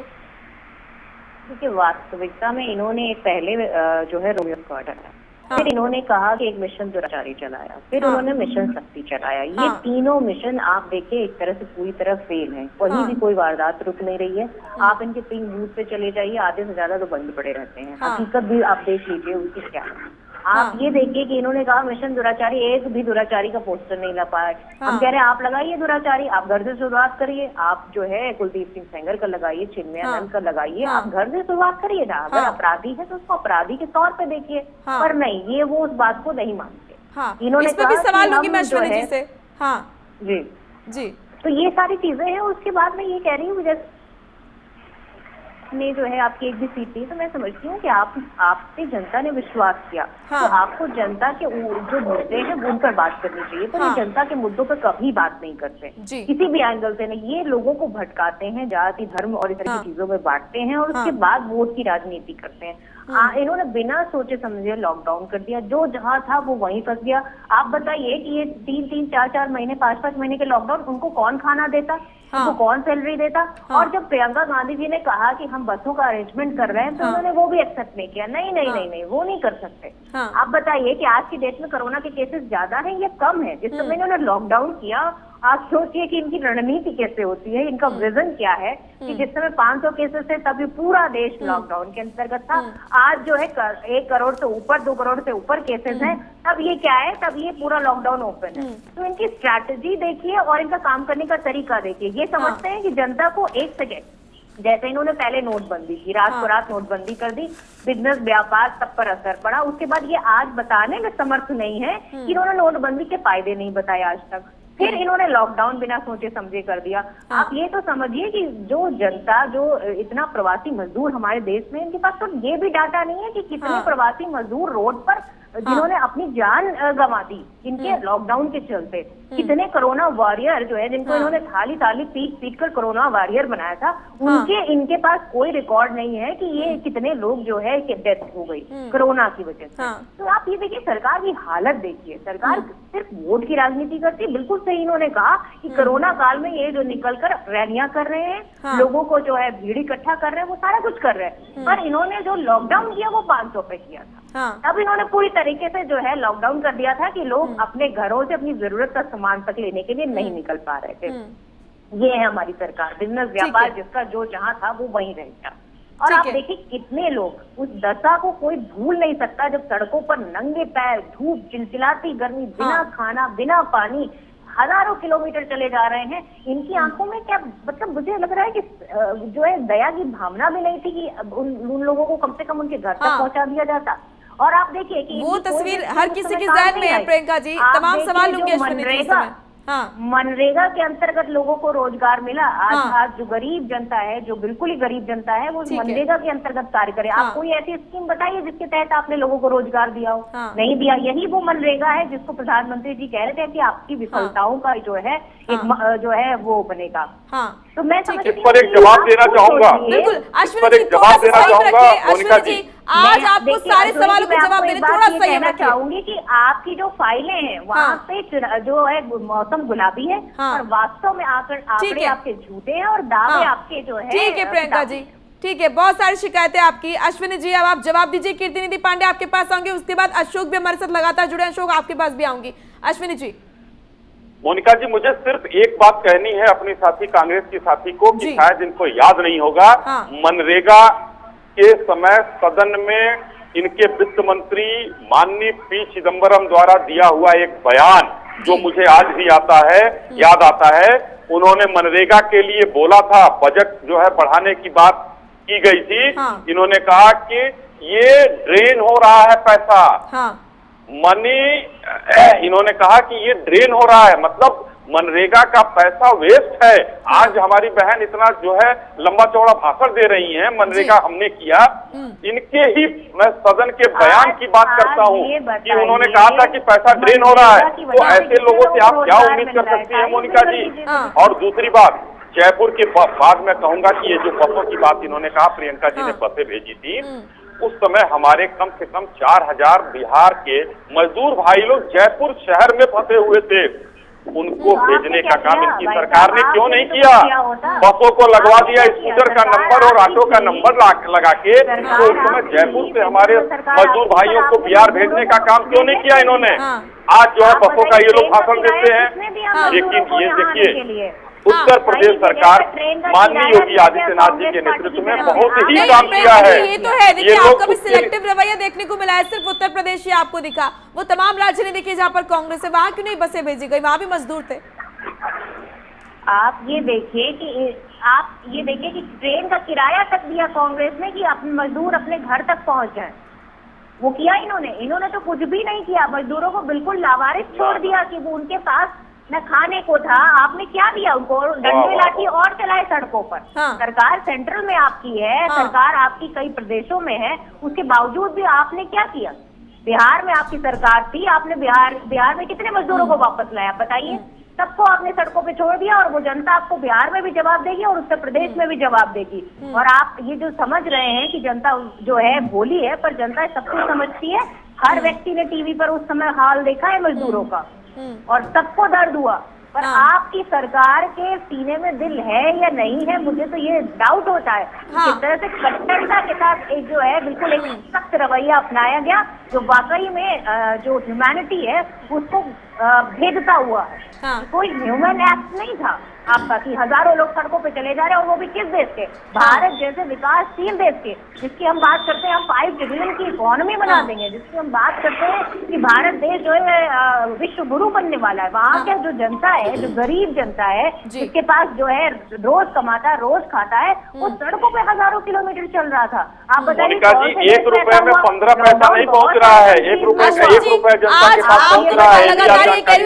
क्योंकि वास्तविकता में इन्होंने एक पहले जो है रोमियो स्क्वाड हटाया, हाँ। फिर इन्होंने कहा कि एक मिशन दुराचारी चलाया, फिर हाँ। उन्होंने मिशन शक्ति चलाया। ये हाँ। तीनों मिशन आप देखिए एक तरह से पूरी तरह फेल हैं। कहीं हाँ। भी कोई वारदात रुक नहीं रही है। आप इनके पिंक बूथ पे चले जाइए, आधे से ज्यादा तो बंद पड़े रहते हैं। हाँ। हकीकत भी आप देख लीजिए उसकी क्या है। आप हाँ। ये देखिए कि इन्होंने कहा मिशन दुराचारी, एक भी दुराचारी का पोस्टर नहीं लगा पाए। हाँ। हम कह रहे हैं आप लगाइए दुराचारी, आप घर से शुरुआत करिए। आप जो है कुलदीप सिंह सेंगर का लगाइए, चिन्मय हाँ। आनंद का लगाइए। हाँ। आप घर से शुरुआत करिए ना। अगर हाँ। अपराधी है तो उसको अपराधी के तौर पे देखिए। हाँ। पर नहीं, ये वो उस बात को नहीं मानते। हाँ। इन्होंने इस पर भी कहा सवाल कि लूंगी मैं हम जो अश्विनी जी है- से। हाँ जी जी। तो ये सारी चीजें हैं। उसके बाद मैं ये कह रही हूँ जैसे ने जो है आपकी एक भी सीट नहीं, तो मैं समझती हूँ कि आप पे जनता ने विश्वास किया। हाँ। तो आपको जनता के जो मुद्दे हैं उन पर बात करनी चाहिए। पर हाँ। ये जनता के मुद्दों पर कभी बात नहीं करते जी। किसी भी एंगल से नहीं। ये लोगों को भटकाते हैं, जाति धर्म और इस तरह हाँ। की चीजों में बांटते हैं और उसके हाँ। बाद वोट की राजनीति करते हैं। इन्होंने बिना सोचे समझे लॉकडाउन कर दिया, जो जहां था वो वहीं फंस गया। आप बताइए कि ये 3-3, 4-4 महीने, 5-5 महीने के लॉकडाउन उनको कौन खाना देता, हाँ। उनको कौन सैलरी देता? हाँ। और जब प्रियंका गांधी जी ने कहा कि हम बसों का अरेंजमेंट कर रहे हैं तो हाँ। उन्होंने वो भी एक्सेप्ट नहीं किया। नहीं नहीं हाँ। नहीं नहीं, वो नहीं कर सकते। हाँ। आप बताइए कि आज की डेट में कोरोना के केसेस ज्यादा हैं या कम है? जिस समय इन्होंने लॉकडाउन किया, आप सोचिए कि इनकी रणनीति कैसे होती है, इनका विजन क्या है कि जिस समय 500 केसेस थे तभी पूरा देश लॉकडाउन के अंतर्गत था। आज जो है 1 करोड़ से ऊपर, 2 करोड़ से ऊपर केसेस हैं, तब ये क्या है, तब ये पूरा लॉकडाउन ओपन है। तो इनकी स्ट्रैटेजी देखिए और इनका काम करने का तरीका देखिए। ये समझते हैं कि जनता को एक सेकेंड, जैसे इन्होंने पहले नोटबंदी की, रात को रात नोटबंदी कर दी, बिजनेस व्यापार सब पर असर पड़ा। उसके बाद ये आज बताने में समर्थ नहीं है कि इन्होंने नोटबंदी के फायदे नहीं बताए आज तक। फिर इन्होंने लॉकडाउन बिना सोचे समझे कर दिया। आप ये तो समझिए कि जो जनता, जो इतना प्रवासी मजदूर हमारे देश में, इनके पास तो ये भी डाटा नहीं है कि कितने प्रवासी मजदूर रोड पर जिन्होंने अपनी जान गंवा दी इनके लॉकडाउन के चलते। कितने कोरोना वॉरियर जो है, जिनको इन्होंने थाली थाली पीट कर कोरोना वॉरियर बनाया था, उनके इनके पास कोई रिकॉर्ड नहीं है कि ये कितने लोग जो है कि डेथ हो गई कोरोना की वजह से। तो आप ये देखिए, सरकार की हालत देखिए। सरकार सिर्फ वोट की राजनीति करती है। बिल्कुल सही इन्होंने कहा कि कोरोना काल में ये जो निकलकर रैलियां कर रहे हैं, लोगों को जो है भीड़ इकट्ठा कर रहे हैं, वो सारा कुछ कर रहे हैं। पर इन्होंने जो लॉकडाउन किया वो 500 पे किया था। तब इन्होंने पूरी तरीके से जो है लॉकडाउन कर दिया था कि लोग अपने घरों से अपनी जरूरत का सामान तक लेने के लिए नहीं निकल पा रहे थे। ये है हमारी सरकार। बिजनेस व्यापार जिसका जो जहां था वो वहीं रह गया। और आप देखिए कितने लोग, उस दशा को कोई भूल नहीं सकता जब सड़कों पर नंगे पैर, धूप, चिलचिलाती गर्मी, बिना खाना बिना पानी हजारों किलोमीटर चले जा रहे हैं। इनकी आंखों में क्या, मतलब मुझे लग रहा है कि जो है दया की भावना भी नहीं थी कि उन लोगों को कम से कम उनके घर तक पहुंचा दिया जाता। और आप देखिए कि वो तस्वीर हर किसी के ज़हन में है प्रियंका जी। तमाम सवाल लूंगी अश्विनी जी। हाँ। मनरेगा के अंतर्गत लोगों को रोजगार मिला। आज हाँ। आज जो गरीब जनता है, जो बिल्कुल ही गरीब जनता है, वो ठीक है। मनरेगा के अंतर्गत कार्य करे। हाँ। आप कोई ऐसी स्कीम बताइए जिसके तहत आपने लोगों को रोजगार दिया हो। हाँ। नहीं दिया। यही वो मनरेगा है जिसको प्रधानमंत्री जी कह रहे थे कि आपकी विफलताओं का जो है जो है वो बनेगा। हाँ। तो मैं समझती इस पर एक जवाब देना चाहूंगा। बिल्कुल इस अश्विनी पर जी, एक जवाब देना चाहूंगा मोनिका अश्विनी जी। जी, आज मैं आपको देखिए, सारे अश्विनी सवालों जी, के मैं जवाब आपको देने एक बात थोड़ा ये संयम कहना रखिए। चाहूंगी कि आपकी जो फाइलें हैं वहाँ हाँ। पे जो है मौसम गुलाबी है। हाँ। और वास्तव में आंकड़े है। आपके झूठे हैं और दावे हाँ। आपके जो है ठीक है प्रियंका जी, ठीक है, बहुत सारी शिकायतें आपकी। अश्विनी जी अब आप जवाब दीजिए। कीर्तिनिधि पांडे आपके पास आएंगे, उसके बाद अशोक भी हमारे साथ लगातार जुड़े। अशोक आपके पास भी आऊंगी। अश्विनी जी। मोनिका जी, मुझे सिर्फ एक बात कहनी है अपनी साथी कांग्रेस की साथी को कि जी। शायद इनको याद नहीं होगा। हाँ। मनरेगा के समय सदन में इनके वित्त मंत्री माननीय पी चिदम्बरम द्वारा दिया हुआ एक बयान जो मुझे आज भी आता है, याद आता है। उन्होंने मनरेगा के लिए बोला था, बजट जो है बढ़ाने की बात की गई थी। हाँ। इन्होंने कहा कि ये ड्रेन हो रहा है पैसा। हाँ। इन्होंने कहा कि ये ड्रेन हो रहा है, मतलब मनरेगा का पैसा वेस्ट है। आज हमारी बहन इतना जो है लंबा चौड़ा भाषण दे रही हैं, मनरेगा हमने किया। इनके ही मैं सदन के बयान की बात करता हूँ कि उन्होंने कहा था कि पैसा ड्रेन हो रहा है। तो ऐसे लोगों से आप क्या उम्मीद कर सकते हैं मोनिका जी? और दूसरी बात, जयपुर के बाद मैं कहूंगा कि ये जो बसों की बात इन्होंने कहा, प्रियंका जी ने बसें भेजी थी, उस समय हमारे कम से कम 4000 बिहार के मजदूर भाई लोग जयपुर शहर में फंसे हुए थे। उनको भेजने का काम इनकी सरकार ने क्यों नहीं किया? बसों को लगवा दिया स्कूटर का नंबर और ऑटो का नंबर लगा के। तो उस समय जयपुर से हमारे मजदूर भाइयों को बिहार भेजने का काम क्यों नहीं किया इन्होंने? आज जो है बसों का ये लोग भाषण देते हैं। लेकिन ये देखिए, उत्तर प्रदेश सरकार माननीय योगी आदित्यनाथ जी के नेतृत्व में बहुत ही काम किया है। ये तो है, देखिए आपका भी उसके सिलेक्टिव रवैया देखने को मिला है। सिर्फ उत्तर प्रदेश ही आपको दिखा, वो तमाम राज्य ने देखिए जहाँ पर कांग्रेस है, वहां क्यों नहीं बसें भेजी गई? वहां भी मजदूर थे। आप ये देखिए कि ट्रेन का किराया तक दिया कांग्रेस ने कि अपने मजदूर अपने घर तक पहुंच जाए। वो किया इन्होंने तो कुछ भी नहीं किया। मजदूरों को बिल्कुल लावारिस छोड़ दिया कि वो उनके पास न खाने को था। आपने क्या दिया उनको? डंडे लाठी और चलाए सड़कों पर। हाँ। सरकार सेंट्रल में आपकी है। हाँ। सरकार आपकी कई प्रदेशों में है, उसके बावजूद भी आपने क्या किया? बिहार में आपकी सरकार थी, आपने बिहार में कितने मजदूरों को वापस लाया बताइए? सबको आपने सड़कों पे छोड़ दिया और वो जनता आपको बिहार में भी जवाब देगी और उत्तर प्रदेश में भी जवाब देगी। और आप ये जो समझ रहे हैं कि जनता जो है भोली है, पर जनता सब कुछ समझती है। हर व्यक्ति ने टीवी पर उस समय हाल देखा है मजदूरों का और सबको दर्द हुआ। पर आपकी सरकार के सीने में दिल है या नहीं है, मुझे तो ये डाउट होता है। किस तरह से कट्टरता के साथ एक जो है बिल्कुल एक सख्त रवैया अपनाया गया, जो वाकई में जो ह्यूमैनिटी है उसको भेदता हुआ है। कोई ह्यूमन एक्ट नहीं था आपका कि हजारों लोग सड़कों पे चले जा रहे हैं, और वो भी किस देश के? भारत जैसे विकासशील देश के, जिसकी हम बात करते हैं हम 5 ट्रिलियन की इकोनॉमी बना देंगे, जिसकी हम बात करते हैं कि भारत देश जो है विश्व गुरु बनने वाला है। वहाँ के जो जनता है, जो गरीब जनता है, जिसके पास जो है रोज कमाता है, रोज खाता है, वो सड़कों पे हजारों किलोमीटर चल रहा था। आप बताइए, 1 रुपए में 15 पैसा नहीं पहुँच रहा है। 1 रुपए जनता के पास पहुँच रहा है।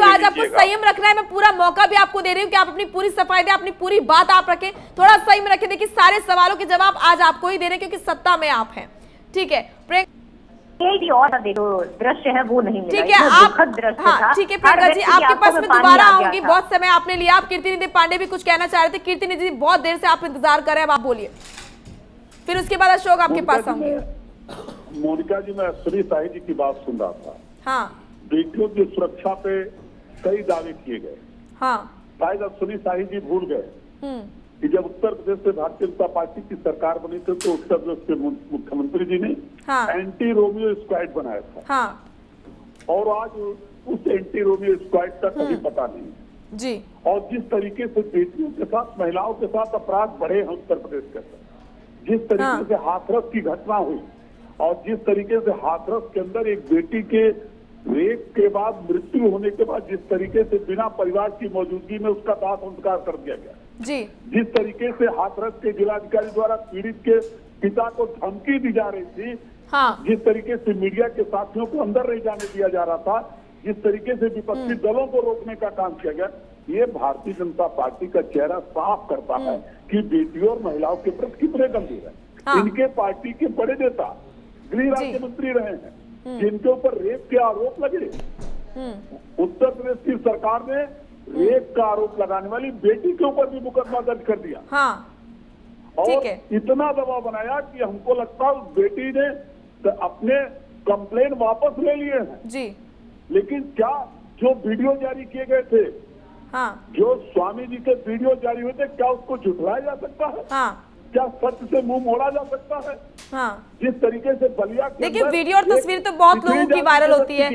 आज आपको संयम रखना है। मैं पूरा मौका भी आपको दे रही हूँ कि आप अपनी पूरी सफाई दें, अपनी पूरी बात आप रखें, थोड़ा संयम रखें। देखिए सारे सवालों के जवाब आज आपको ही दे रहे हैं क्योंकि सत्ता में आप हैं। ठीक है, और दृश्य है वो नहीं मिला। ठीक है, आप ठीक है प्रियंका जी, आपके पास मैं दोबारा आऊंगी। बहुत समय आपने लिया। आप कीर्तिनिधि पांडे भी कुछ कहना चाह रहे थे। कीर्तिनिधि जी, बहुत देर से आप इंतजार कर रहे हैं, आप बोलिए, फिर उसके बाद अशोक आपके पास आऊंगी। मोनिका जी, मैं अश्विनी शाही जी की बात सुन रहा था। हाँ, बेटियों की सुरक्षा पे कई दावे किए गए। हाँ, शायद अश्विनी शाही जी भूल गए कि जब उत्तर प्रदेश से भारतीय जनता पार्टी की सरकार बनी थी तो उत्तर प्रदेश के मुख्यमंत्री जी ने एंटी रोमियो स्क्वाड बनाया था। हाँ। और आज उस एंटी रोमियो स्क्वाड का कभी पता नहीं जी। और जिस तरीके से बेटियों के साथ, महिलाओं के साथ अपराध बढ़े हैं उत्तर प्रदेश के अंदर, जिस तरीके से हाथरस की घटना हुई और जिस तरीके से हाथरस के अंदर एक बेटी के रेप के बाद, मृत्यु होने के बाद जिस तरीके से बिना परिवार की मौजूदगी में उसका दाह संस्कार कर दिया गया जी, जिस तरीके से हाथरस के जिलाधिकारी द्वारा पीड़ित के पिता को धमकी दी जा रही थी, जिस तरीके से मीडिया के साथियों को अंदर नहीं जाने दिया जा रहा था, जिस तरीके से विपक्षी दलों को रोकने का काम किया गया, ये भारतीय जनता पार्टी का चेहरा साफ करता है कि बेटियों और महिलाओं के प्रति कितने गंभीर है। हाँ। इनके पार्टी के बड़े नेता गृह राज्य मंत्री रहे हैं, जिनके ऊपर रेप के आरोप लगे। उत्तर प्रदेश की सरकार ने रेप का आरोप लगाने वाली बेटी के ऊपर भी मुकदमा दर्ज कर दिया। हाँ, ठीक है। और इतना दबाव बनाया कि हमको लगता है उस बेटी ने अपने कंप्लेन वापस ले लिए हैं जी। लेकिन क्या जो वीडियो जारी किए गए थे, हाँ जो स्वामी जी के वीडियो जारी हुए थे, क्या उसको झुठलाया जा सकता है? हाँ क्या सच से मुंह मोड़ा जा सकता है? हाँ। जिस तरीके से बलिया के देखिए, अंदर वीडियो और तस्वीर तो बहुत लोगों की वायरल होती है।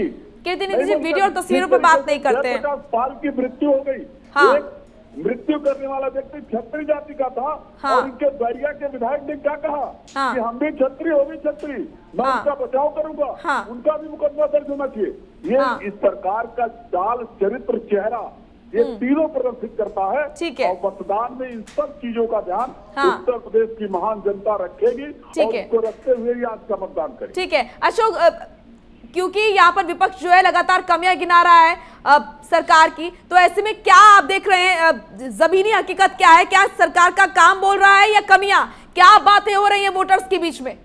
कीर्ति निधि जी वीडियो और तस्वीरों पर बात नहीं करते हैं। 50 साल की मृत्यु हो गई। हाँ। एक मृत्यु करने वाला व्यक्ति क्षत्रिय जाति का था। हाँ। और इनके बैरिया के विधायक ने क्या कहा? हाँ। कि हम भी क्षत्रिय, वो भी क्षत्रिय, मैं हाँ। उनका बचाव करूंगा। हाँ। उनका भी मुकदमा दर्ज होना चाहिए। ये हाँ। इस सरकार का चाल, चरित्र, चेहरा, ये तीनों प्रदर्शित करता है। ठीक है। और मतदान में इन सब चीजों का ध्यान हाँ। उत्तर प्रदेश की महान जनता रखेगी ठीक और है। उसको रखते हुए ही आज का मतदान करेगी। ठीक है अशोक, क्योंकि यहाँ पर विपक्ष जो है लगातार कमियां गिना रहा है सरकार की, तो ऐसे में क्या आप देख रहे हैं, जमीनी हकीकत क्या है? क्या सरकार का काम बोल रहा है या कमियां? क्या बातें हो रही हैं वोटर्स के बीच में?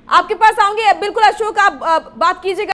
आपके पास आऊंगे बिल्कुल अशोक, आप बात कीजिएगा।